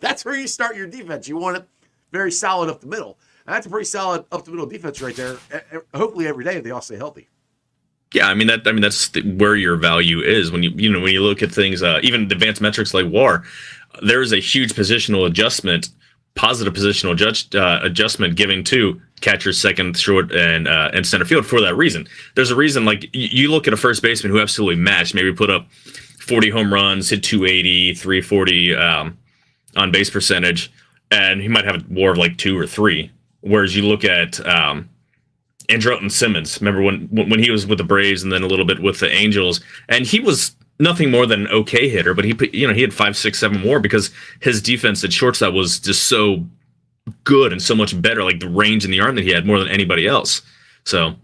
that's where you start your defense. You want it very solid up the middle. And that's a pretty solid up the middle defense right there. Hopefully every day they all stay healthy. Yeah, I mean that's where your value is when you when you look at things. Even advanced metrics like WAR, there is a huge positional adjustment, positive positional adjustment giving to catcher, second, short, and center field for that reason. There's a reason. Like you look at a first baseman who absolutely matched, maybe put up 40 home runs, hit 280, 340 on base percentage, and he might have a WAR of 2 or 3. Whereas you look at Andrelton Simmons, remember when he was with the Braves and then a little bit with the Angels, and he was nothing more than an okay hitter, but he had 5, 6, 7 more because his defense at shortstop was just so good and so much better, like the range and the arm that he had more than anybody else. So,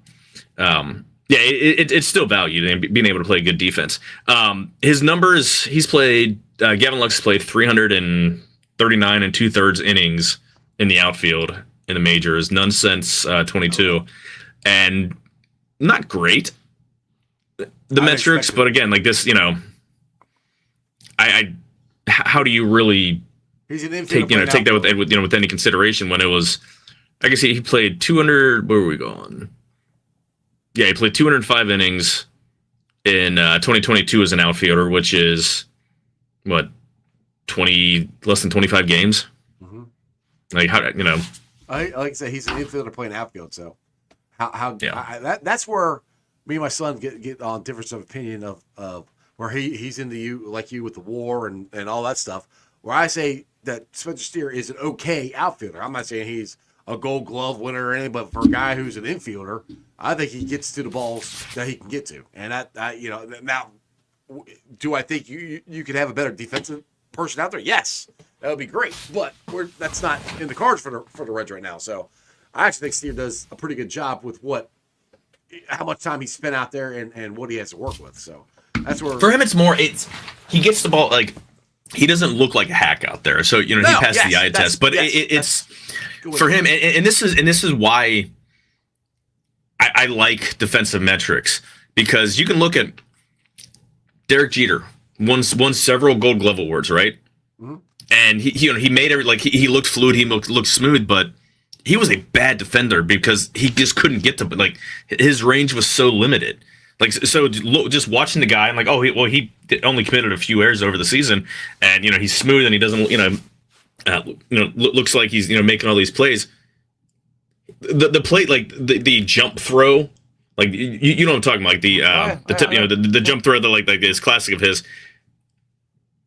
it's still valued in being able to play good defense. His numbers, Gavin Lux played 339 and 2/3 innings in the outfield in the majors, none since 22, and not great. The metrics, but again, like this, how do you really He's an take that with any consideration when it was. I guess he played 200. Where were we going? Yeah, he played 205 innings in 2022 as an outfielder, which is what, less than 25 games. Mm-hmm. Like how like I said, he's an infielder playing outfield. So that's where me and my son get on difference of opinion of where he's into you like you with the WAR and all that stuff. Where I say that Spencer Steer is an okay outfielder. I'm not saying he's a Gold Glove winner or anything, but for a guy who's an infielder, I think he gets to the balls that he can get to. And that now, do I think you could have a better defensive person out there? Yes, that would be great. But that's not in the cards for the Reds right now. So I actually think Steer does a pretty good job with how much time he spent out there and what he has to work with. So that's where for him it's more he gets the ball like he doesn't look like a hack out there. So he passed the eye test, but it's for him, and this is why I like defensive metrics, because you can look at Derek Jeter won several Gold Glove awards, right? Mm-hmm. And he made he looked fluid, he looked smooth, but he was a bad defender because he just couldn't get to his range was so limited. So just watching the guy, I'm like, he only committed a few errors over the season, and he's smooth and he doesn't looks like he's making all these plays. The play the jump throw, you know what I'm talking about, the jump throw that this classic of his.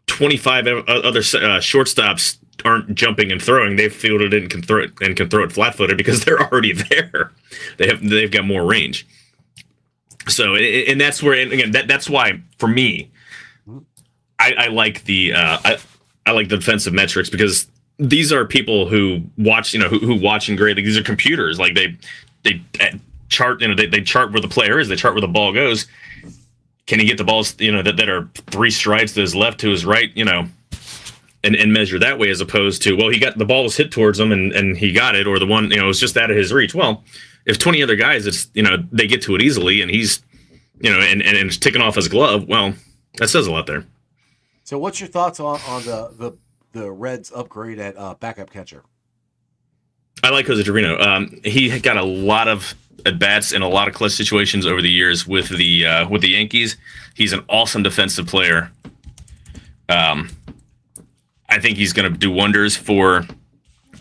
25 other shortstops aren't jumping and throwing; they've fielded it and can throw it flat-footed because they're already there. They've got more range. So and that's where, and again, that's why for me, I like the I like the defensive metrics, because these are people who watch who watch and grade. These are computers. They chart they chart where the player is. They chart where the ball goes. Can he get the balls that are 3 strides to his left, to his right, and measure that way, as opposed to, he got the ball was hit towards him and he got it, or the one was just out of his reach. Well, if 20 other guys, it's they get to it easily, and he's and it's ticking off his glove. Well, that says a lot there. So, what's your thoughts on the Reds' upgrade at backup catcher? I like Jose Trevino. He got a lot of at bats in a lot of clutch situations over the years with the Yankees. He's an awesome defensive player. I think he's going to do wonders for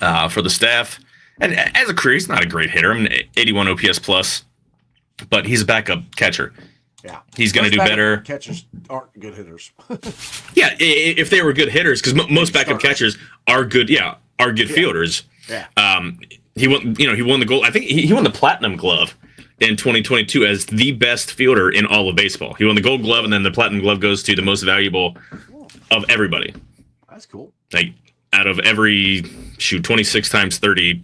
the staff. And as a career, he's not a great hitter. 81 OPS plus, but he's a backup catcher. Yeah, he's going to do better. Catchers aren't good hitters. Yeah, if they were good hitters, because most backup catchers are good. Yeah, are good fielders. Yeah. He won the gold. I think he won the Platinum Glove in 2022 as the best fielder in all of baseball. He won the Gold Glove, and then the Platinum Glove goes to the most valuable of everybody. That's cool. Out of every 26 times 30,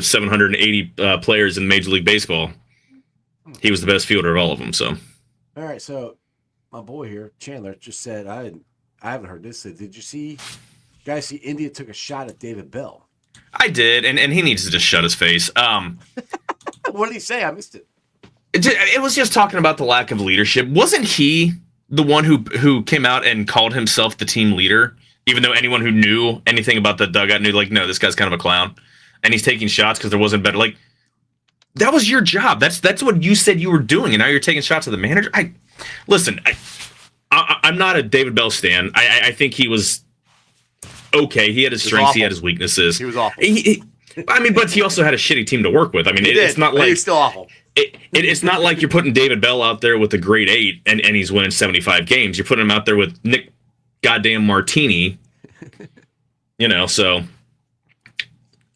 780 players in Major League Baseball, he was the best fielder of all of them. So, all right. So, my boy here, Chandler, just said I haven't heard this. Did you guys see India took a shot at David Bell? I did, and he needs to just shut his face. What did he say? I missed it. It was just talking about the lack of leadership. Wasn't he the one who came out and called himself the team leader, even though anyone who knew anything about the dugout knew, no, this guy's kind of a clown, and he's taking shots because there wasn't better. That was your job. That's what you said you were doing, and now you're taking shots at the manager. Listen. I'm not a David Bell stan. I think he was okay. He had his strengths. He had his weaknesses. He was awful. But he also had a shitty team to work with. It's not like he's still awful. It's not like you're putting David Bell out there with a grade 8 and he's winning 75 games. You're putting him out there with Nick goddamn Martini. So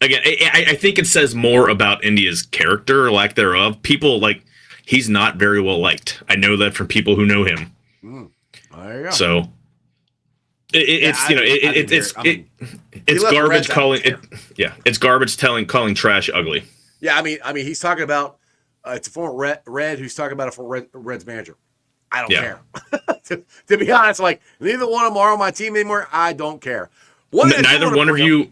again, I think it says more about India's character or lack thereof. People he's not very well liked. I know that from people who know him. There you go. So it's garbage calling it. Yeah, it's garbage calling trash ugly. Yeah, he's talking about it's a former Red who's talking about a former Reds manager. I don't care. to be honest, neither one of them are on my team anymore. I don't care. Neither one of you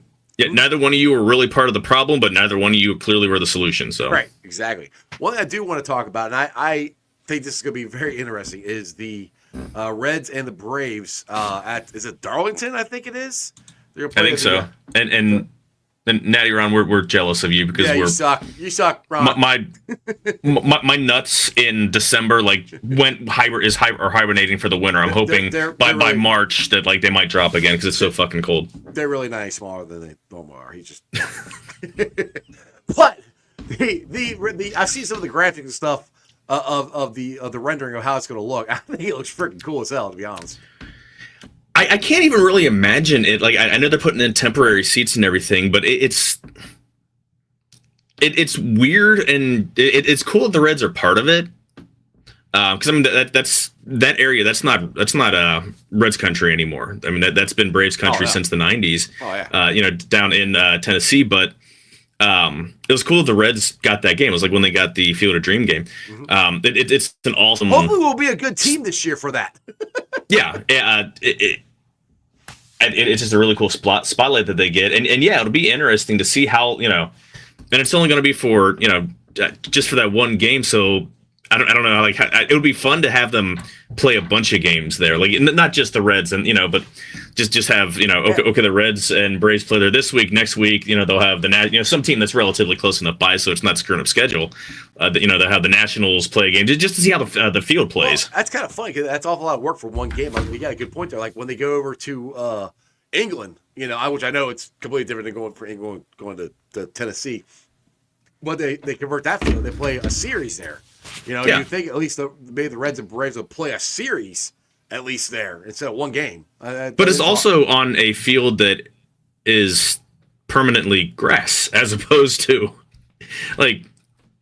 were really part of the problem, but neither one of you clearly were the solution. So right, exactly. One thing I do want to talk about, and I think this is going to be very interesting is the Reds and the Braves is it Darlington? I think it is. I think so. And Natty Ron, we're jealous of you because you suck. You suck, Ron. My nuts in December went hibernating for the winter. I'm hoping by March that they might drop again because it's so fucking cold. They're really nice, smaller than they normally are. He just. But I've seen some of the graphics and stuff of the rendering of how it's going to look. I think it looks freaking cool as hell, to be honest. I can't even really imagine it. I know they're putting in temporary seats and everything, but it's weird and it's cool that the Reds are part of it. Because I mean that area that's not Reds country anymore. I mean that's been Braves country since the 90s. Oh yeah. Down in Tennessee, but it was cool that the Reds got that game. It was like when they got the Field of Dream game. Mm-hmm. It's an awesome. Hopefully, we'll be a good team this year for that. Yeah, it's just a really cool spotlight that they get, and yeah, it'll be interesting to see how and it's only going to be for just for that one game. So I don't know, it would be fun to have them play a bunch of games there, not just the Reds and but just have okay, the Reds and Braves play there this week. Next week, they'll have some team that's relatively close enough by, so it's not screwing up schedule. They'll have the Nationals play a game just to see how the field plays. Well, that's kind of funny because that's an awful lot of work for one game. You got a good point there. Like when they go over to England, which I know it's completely different than going for England going to Tennessee, but they convert that field. They play a series there. You think at least maybe the Reds and Braves will play a series at least there instead of one game. But it's also on a field that is permanently grass as opposed to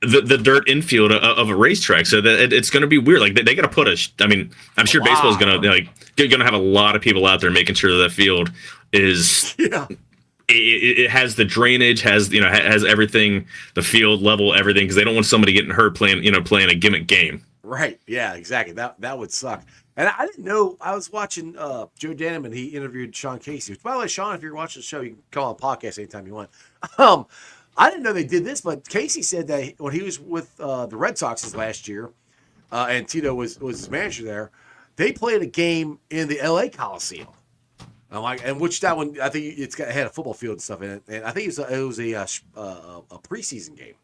the dirt infield of a racetrack. So that it's going to be weird. They got to put I'm sure baseball is going to have a lot of people out there making sure that field is it has the drainage, has everything, the field level, everything, because they don't want somebody getting hurt playing a gimmick game. Right. Yeah. Exactly. That would suck. And I didn't know. I was watching Joe Danneman. He interviewed Sean Casey. Which, by the way, Sean, if you're watching the show, you can come on the podcast anytime you want. I didn't know they did this, but Casey said that when he was with the Red Sox last year, and Tito was his manager there, they played a game in the L.A. Coliseum. And which that one, I think had a football field and stuff in it, and I think it was a preseason game.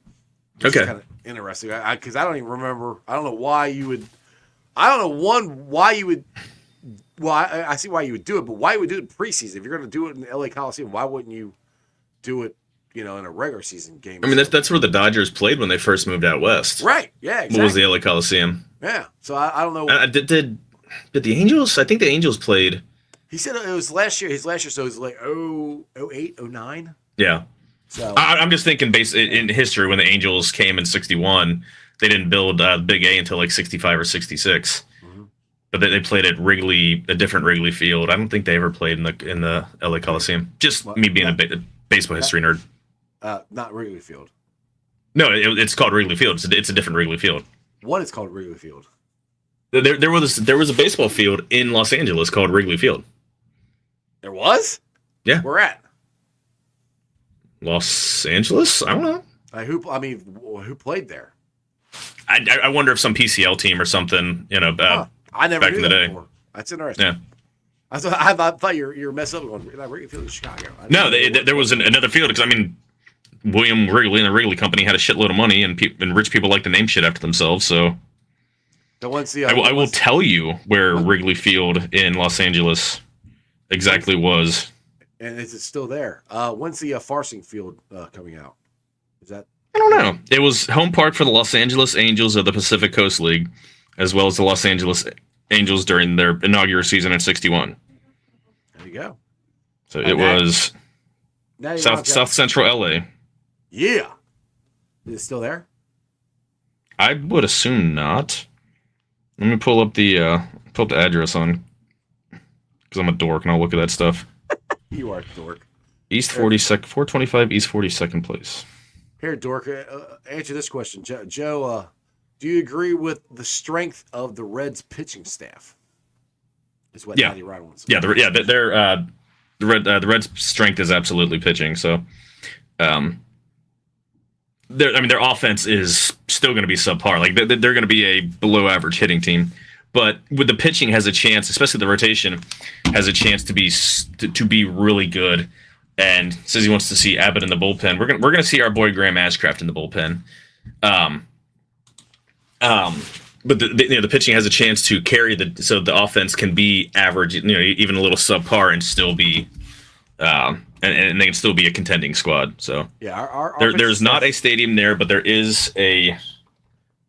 Okay, kind of interesting because I don't even remember. I don't know why you would. I don't know why you would. Well, I see why you would do it, but why would you do it in preseason? If you're going to do it in the L.A. Coliseum, why wouldn't you do it? In a regular season game. I mean, that's where the Dodgers played when they first moved out west. Right. Yeah. Exactly. What was the LA Coliseum? Yeah. So I don't know. Did the Angels? I think the Angels played. He said it was last year. His last year, so it was like 08, 09. Yeah. So I'm just thinking, in history, when the Angels came in '61, they didn't build Big A until like '65 or '66. Mm-hmm. But they played at a different Wrigley Field. I don't think they ever played in the LA Coliseum. Just me being a baseball history nerd. Not Wrigley Field. No, it's called Wrigley Field. It's a different Wrigley Field. What is called Wrigley Field? There was a baseball field in Los Angeles called Wrigley Field. There was? Yeah. Where at? Los Angeles? I don't know. Who played there? I wonder if some PCL team or something. I never back knew in the that day. Before. That's interesting. Yeah. I thought you were messed up going Wrigley Field in Chicago. No, there was another field because William Wrigley and the Wrigley Company had a shitload of money, and rich people like to name shit after themselves. So I will tell you where Wrigley Field in Los Angeles exactly was. And is it still there? When's the Farsing Field coming out? Is that? I don't know. It was home park for the Los Angeles Angels of the Pacific Coast League, as well as the Los Angeles Angels during their inaugural season in '61. There you go. So it was South Central LA. Yeah. Is it still there? I would assume not. Let me pull up the address on, because I'm a dork and I'll look at that stuff. You are a dork. East 42nd, 425 East 42nd Place. Here, dork. Answer this question, Joe. Do you agree with the strength of the Reds pitching staff? Is what Natty Ryan wants. Yeah, the Reds' strength is absolutely pitching. So, their offense is still going to be subpar. Like they're going to be a below average hitting team, but with the pitching has a chance, especially the rotation, has a chance to be really good. And says he wants to see Abbott in the bullpen. We're gonna see our boy Graham Ashcraft in the bullpen. But the pitching has a chance to carry so the offense can be average, even a little subpar, and still be, and they can still be a contending squad. So yeah, there's not a stadium there, but there is a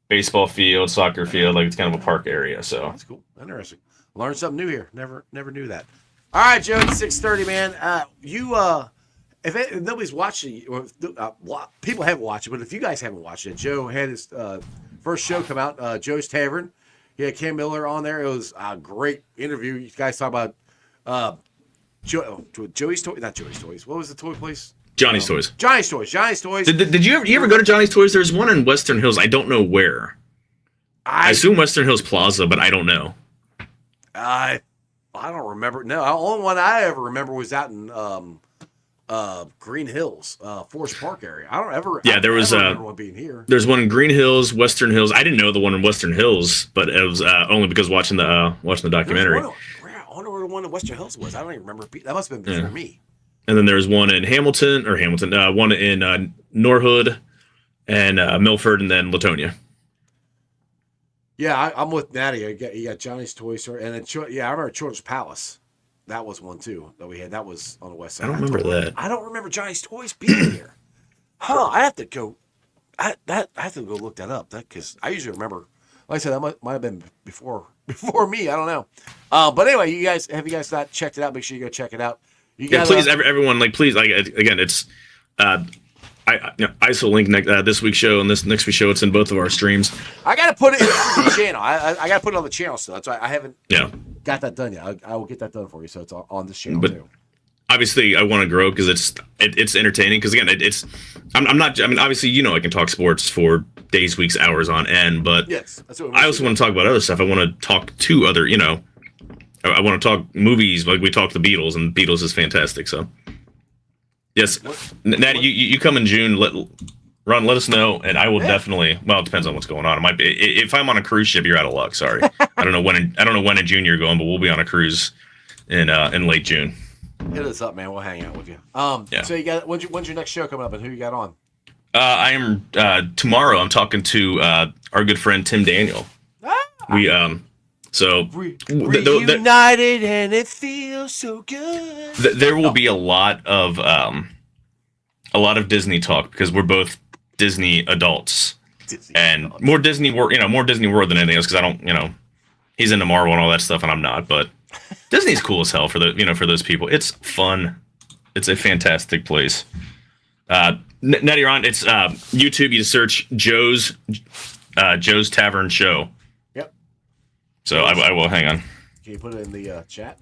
baseball field, soccer field, like it's kind of a park area. So that's cool, interesting. Learned something new here. Never knew that. All right, Joe, it's 6:30, man. If nobody's watching, or people haven't watched it, but if you guys haven't watched it, Joe had his first show come out, Joe's Tavern. He had Cam Miller on there. It was a great interview. You guys talk about Joey's Toys, not Joey's Toys. What was the toy place? Johnny's Toys. Johnny's Toys. Did you ever go to Johnny's Toys? There's one in Western Hills. I don't know where. I assume Western Hills Plaza, but I don't know. I don't remember. No, the only one I ever remember was out in Green Hills, Forest Park area. I don't ever. Yeah, there was one being here. There's one in Green Hills, Western Hills. I didn't know the one in Western Hills, but it was only because watching the documentary. I wonder where the one in Western Hills was. I don't even remember. That must have been before me. And then there's one in Hamilton, one in Norwood, and Milford, and then Latonia. Yeah, I'm with Natty. You got Johnny's Toy Store, and then I remember Children's Palace. That was one too that we had. That was on the west side. I don't remember that. I don't remember Johnny's Toys being here. I have to go. I have to go look that up. Because I usually remember. Like I said, that might have been before me. I don't know. But anyway, have you guys not checked it out? Make sure you go check it out. Please, everyone, please, again, it's ISO link this week's show and this next week's show. It's in both of our streams. I got to put it in the channel. I got to put it on the channel still. That's why I haven't got that done yet. I will get that done for you. So it's on this channel too. Obviously, I want to grow because it's entertaining. Because again, I'm not. I mean, obviously, I can talk sports for days, weeks, hours on end. But yes, that's what I also want to talk about other stuff. I want to talk to other. I want to talk movies. Like we talked the Beatles, and Beatles is fantastic. So yes, Natty, you come in June. Ron, let us know, and I will definitely. Well, it depends on what's going on. It might be if I'm on a cruise ship, you're out of luck. Sorry, I don't know when in June you're going, but we'll be on a cruise in late June. Hit us up, man. We'll hang out with you. So you got when's your next show coming up, and who you got on? I am tomorrow. I'm talking to our good friend Tim Daniel. We reunited, and it feels so good. There will be a lot of Disney talk because we're both Disney adults, more Disney World than anything else because I don't, he's into Marvel and all that stuff and I'm not, but Disney's cool as hell for those people. It's fun. It's a fantastic place. Nettie Ron, it's YouTube. You just search Joe's Tavern Show. Yep. So I will hang on. Can you put it in the chat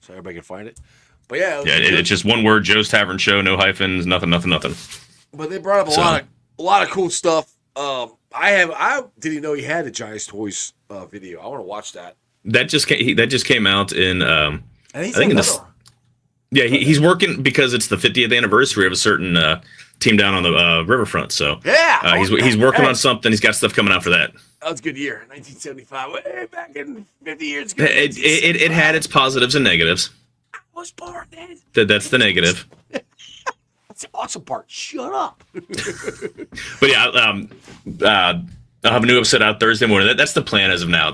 so everybody can find it? But yeah, it's just one word: Joe's Tavern Show, no hyphens, nothing. But they brought up a lot of cool stuff. I didn't know he had a Johnny's Toys video. I want to watch that. That just came out in and I think he's working because it's the 50th anniversary of a certain team down on the riverfront. So he's working on something. He's got stuff coming out for that. That was a good year, 1975. Way back in 50 years ago. It had its positives and negatives. I was born then. That's the negative. That's the awesome part. Shut up. But yeah, I'll have a new episode out Thursday morning. That's the plan as of now.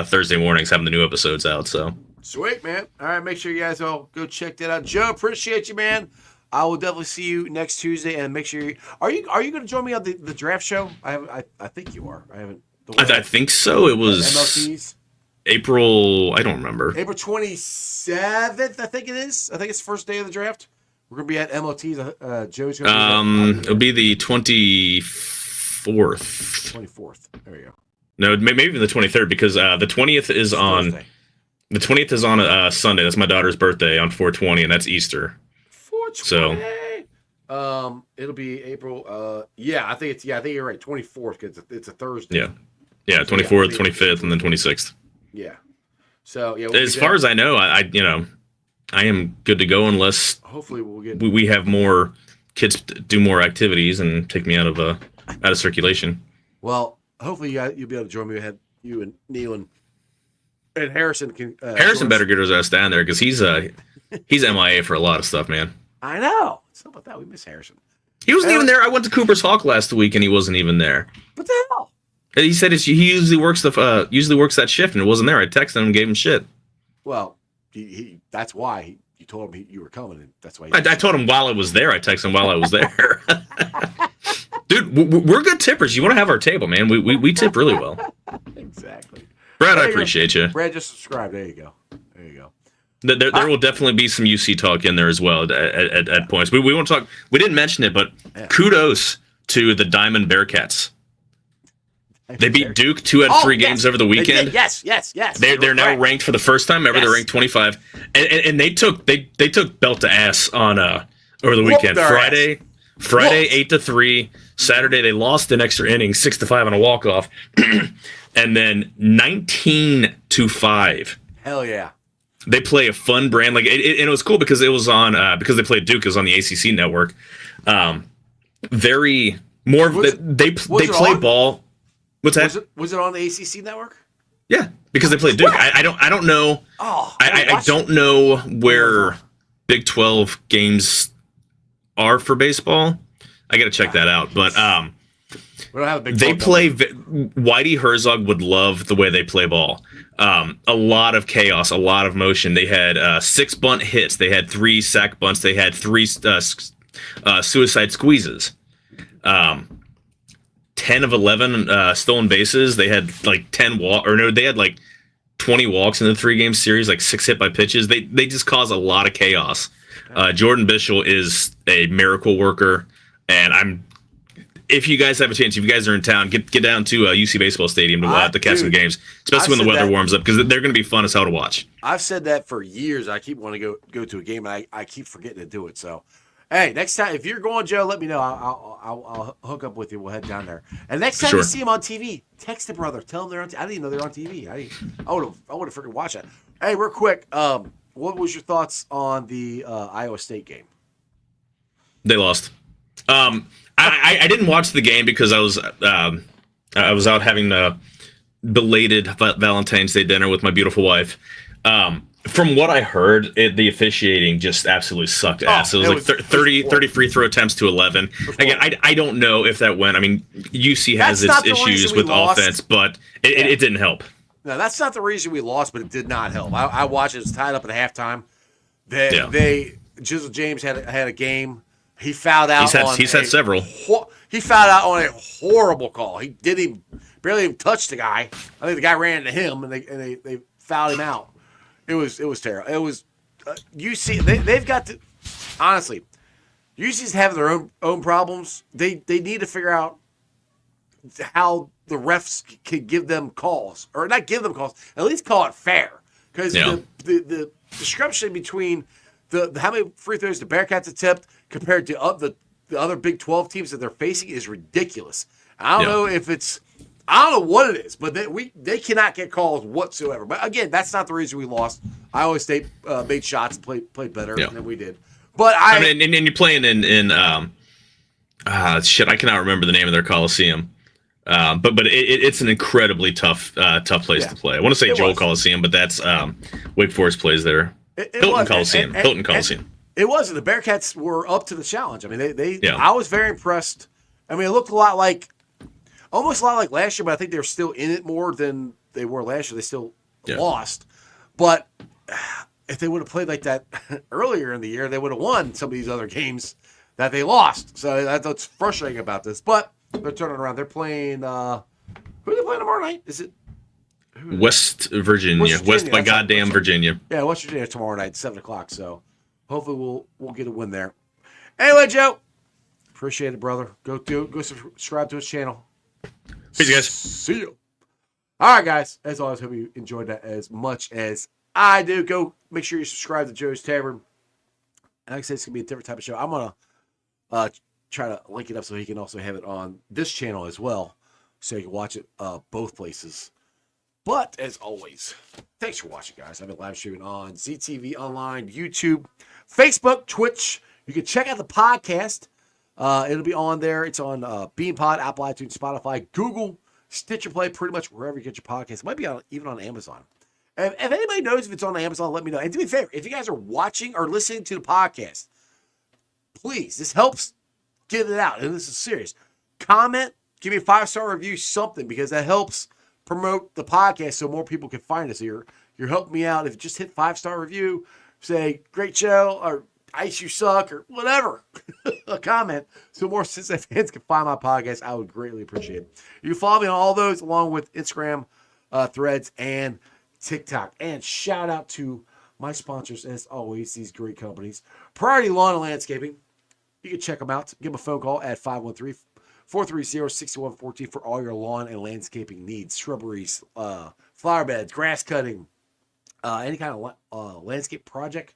Thursday mornings, having the new episodes out. So sweet, man. All right, make sure you guys all go check that out. Joe, appreciate you, man. I will definitely see you next Tuesday, and make sure are you going to join me on the draft show? I think you are. I haven't. I think so. It was MLTs. April. I don't remember. April 27th. I think it is. I think it's the first day of the draft. We're gonna be at MLTs. Joe's gonna. It'll be the 24th. 24th. There you go. No, maybe the 23rd because the 20th is on. Thursday. The 20th is on a Sunday. That's my daughter's birthday on 4/20, and that's Easter. 4/20. So, it'll be April. I think you're right. 24th because it's a Thursday. Yeah. 24th, 25th, and then 26th. Yeah. So yeah. As far as I know, I am good to go unless hopefully we have more kids do more activities and take me out of out of circulation. Well, hopefully you'll be able to join me. You and Neil and Harrison can. Harrison better get his ass down there because he's MIA for a lot of stuff, man. I know. It's not about that. We miss Harrison. He wasn't even there. I went to Cooper's Hawk last week and he wasn't even there. What the hell? He said he usually works that shift and it wasn't there. I texted him and gave him shit. Well, that's why you told him you were coming, and that's why. I told him while I was there. I texted him while I was there. Dude, we're good tippers. You want to have our table, man? We tip really well. Exactly. Brad, I appreciate you. Brad, just subscribe. There you go. There you go. There will definitely be some UC talk in there as well at points. We won't talk. We didn't mention it, but kudos to the Diamond Bearcats. They beat Duke 2 out of 3 games over the weekend. Yes. They're now ranked for the first time ever. They're ranked 25, and they took belt to ass on over the weekend. Friday 8-3. Saturday they lost in extra innings 6-5 on a walk off, and then 19-5. Hell yeah. They play a fun brand, and it was cool because it was on because they played Duke. It was on the ACC network. They play ball. What's that? Was it on the ACC network? Yeah, because they played Duke. I don't know. I don't know where Big 12 games are for baseball. I got to check that out. But we don't have a Big 12 they play. Whitey Herzog would love the way they play ball. A lot of chaos, a lot of motion. They had 6 bunt hits. They had 3 sack bunts. They had 3 suicide squeezes. 10 of 11 stolen bases. They had like 10 they had like 20 walks in the 3-game series, like 6 hit by pitches. They just cause a lot of chaos. Jordan Bischel is a miracle worker, and if you guys have a chance, if you guys are in town, get down to UC Baseball Stadium to catch some games, especially when the weather warms up, because they're going to be fun as hell to watch. I've said that for years. I keep wanting to go to a game, and I keep forgetting to do it. So, hey, next time, if you're going, Joe, let me know. I'll hook up with you. We'll head down there. And next time you see them on TV, text the brother. Tell them they're on TV. I didn't even know they're on TV. I would have freaking watched that. Hey, real quick, what was your thoughts on the Iowa State game? They lost. I didn't watch the game because I was out having a belated Valentine's Day dinner with my beautiful wife. From what I heard, the officiating just absolutely sucked ass. It was like 30 free throw attempts to 11. Again, I don't know if that went. I mean, UC has its issues with offense, but it didn't help. No, that's not the reason we lost, but it did not help. I watched it. It was tied up at halftime. Jizzle James had a game. He fouled out. He's had several. He fouled out on a horrible call. He barely even touch the guy. I think the guy ran into him, and they fouled him out. It was terrible. It was UC. They've got to honestly. UC's having their own problems. They need to figure out how the refs can give them calls, or not give them calls. At least call it fair, because the discrepancy between the how many free throws the Bearcats attempt compared to the other Big 12 teams that they're facing is ridiculous. I don't know if it's. I don't know what it is, but they cannot get calls whatsoever. But again, that's not the reason we lost. Iowa State made shots and played better than we did. But I mean, and you're playing in shit. I cannot remember the name of their Coliseum, but it's an incredibly tough place to play. I want to say Joel Coliseum, but that's Wake Forest plays there. Hilton Coliseum. Hilton Coliseum. It wasn't. The Bearcats were up to the challenge. I mean, I was very impressed. I mean, it looked almost a lot like last year, but I think they were still in it more than they were last year. They still lost. But if they would have played like that earlier in the year, they would have won some of these other games that they lost. So that's what's frustrating about this. But they're turning around. They're playing who are they playing tomorrow night? Is it West Virginia. West by goddamn Virginia. Yeah, West Virginia tomorrow night, 7:00. So hopefully we'll get a win there. Anyway, Joe, appreciate it, brother. Go subscribe to his channel. Peace, guys. See you. All right, guys. As always, hope you enjoyed that as much as I do. Go make sure you subscribe to Joe's Tavern. Like I said, it's going to be a different type of show. I'm going to try to link it up so he can also have it on this channel as well, so you can watch it both places. But, as always, thanks for watching, guys. I've been live streaming on ZTV Online, YouTube, Facebook, Twitch. You can check out the podcast It'll be on there. It's on BeanPod, Apple iTunes, Spotify, Google, Stitcher Play, pretty much wherever you get your podcasts. It might be even on Amazon. If anybody knows if it's on Amazon, let me know. And do me a favor, if you guys are watching or listening to the podcast, please, this helps get it out. And this is serious. Comment, give me a 5-star review, something, because that helps promote the podcast so more people can find us here. You're helping me out. If you just hit 5-star review, say, great show, or Ice You Suck, or whatever, a comment, so more Cincinnati fans can find my podcast. I would greatly appreciate it. You can follow me on all those, along with Instagram, Threads, and TikTok. And shout out to my sponsors, as always, these great companies. Priority Lawn and Landscaping. You can check them out. Give them a phone call at 513-430-6114 for all your lawn and landscaping needs. Shrubberies, flower beds, grass cutting, any kind of landscape project.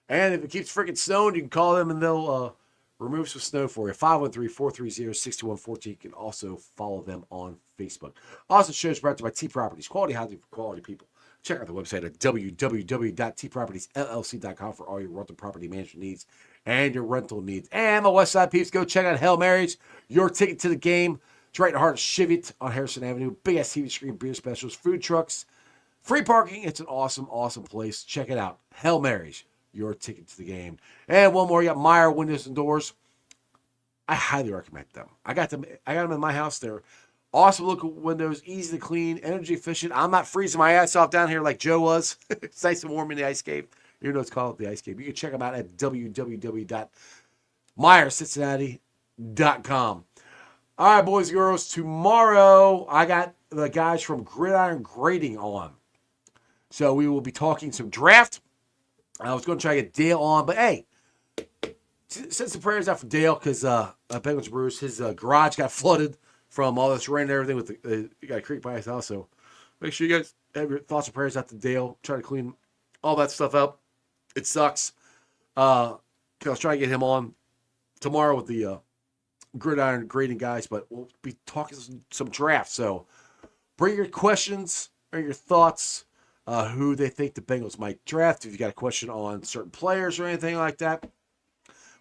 And if it keeps freaking snowing, you can call them and they'll remove some snow for you. 513-430-6114. You can also follow them on Facebook. Also, shows brought to you by T Properties. Quality housing for quality people. Check out the website at www.tpropertiesllc.com for all your rental property management needs and your rental needs. And my West Side peeps, go check out Hail Mary's, your ticket to the game. It's right in the heart of Cheviot on Harrison Avenue. Big ass TV screen, beer specials, food trucks, free parking. It's an awesome, awesome place. Check it out. Hail Mary's, your ticket to the game. And one more, you got Marr Windows and Doors. I highly recommend them. I got them in my house. They're awesome looking windows, easy to clean, energy efficient. I'm not freezing my ass off down here like Joe was. It's nice and warm in the ice cave. Even though it's called the ice cave. You can check them out at www.meyercincinnati.com. All right, boys and girls. Tomorrow, I got the guys from Gridiron Grading on. So we will be talking some draft. I was going to try to get Dale on, but hey, send some prayers out for Dale because Bengals Bruce, his garage got flooded from all this rain and everything. With you got a creek by his house, so make sure you guys have your thoughts and prayers out to Dale. Try to clean all that stuff up. It sucks. I was trying to get him on tomorrow with the Gridiron Grading guys, but we'll be talking some draft. So bring your questions or your thoughts. Who they think the Bengals might draft. If you got a question on certain players or anything like that,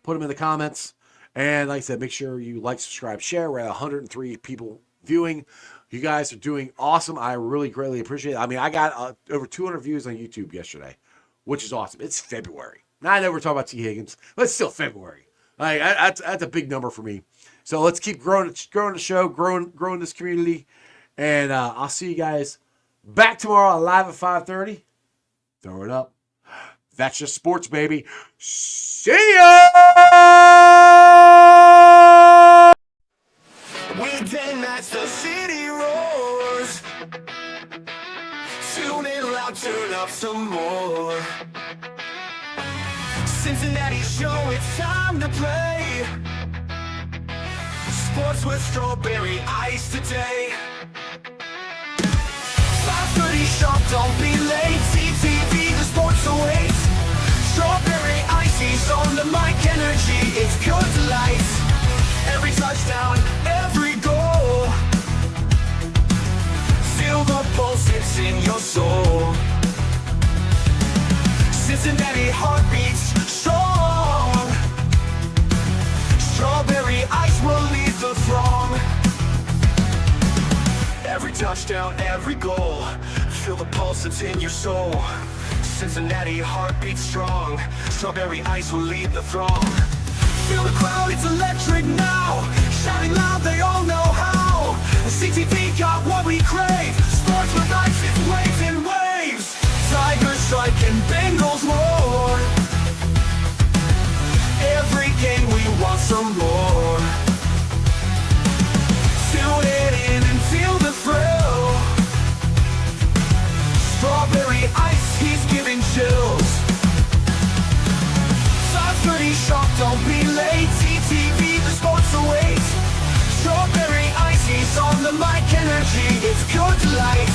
put them in the comments. And like I said, make sure you like, subscribe, share. We're at 103 people viewing. You guys are doing awesome. I really greatly appreciate it. I mean, I got over 200 views on YouTube yesterday, which is awesome. It's February. Now, I know we're talking about Tee Higgins, but it's still February. Like, that's a big number for me. So let's keep growing the show, growing this community. And I'll see you guys back tomorrow live at 5:30. Throw it up. That's just sports, baby. See ya! Weekend nights, the city roars. Tune in loud, turn up some more. Cincinnati show, it's time to play. Sports with strawberry ice today. 5:30 sharp, don't be late. CTV, the sports awaits. Strawberry ices on the mic, energy, it's pure delight. Every touchdown, every goal. Feel the pulse, it's in your soul. Cincinnati heartbeats strong. Strawberry ice will lead the throng. Every touchdown, every goal. Feel the pulse that's in your soul. Cincinnati heartbeats strong. Strawberry ice will lead the throng. Feel the crowd, it's electric now. Shouting loud, they all know how. CTV got what we crave. Sports with ice, it's waves and waves. Tigers strike and Bengals roar. Every game we want some more. Tune it in and feel the thrill. Strawberry ice, he's giving chills. 5:30 sharp, don't be late. CTV, the sports awaits. Strawberry ice, he's on the mic, energy, it's pure delight.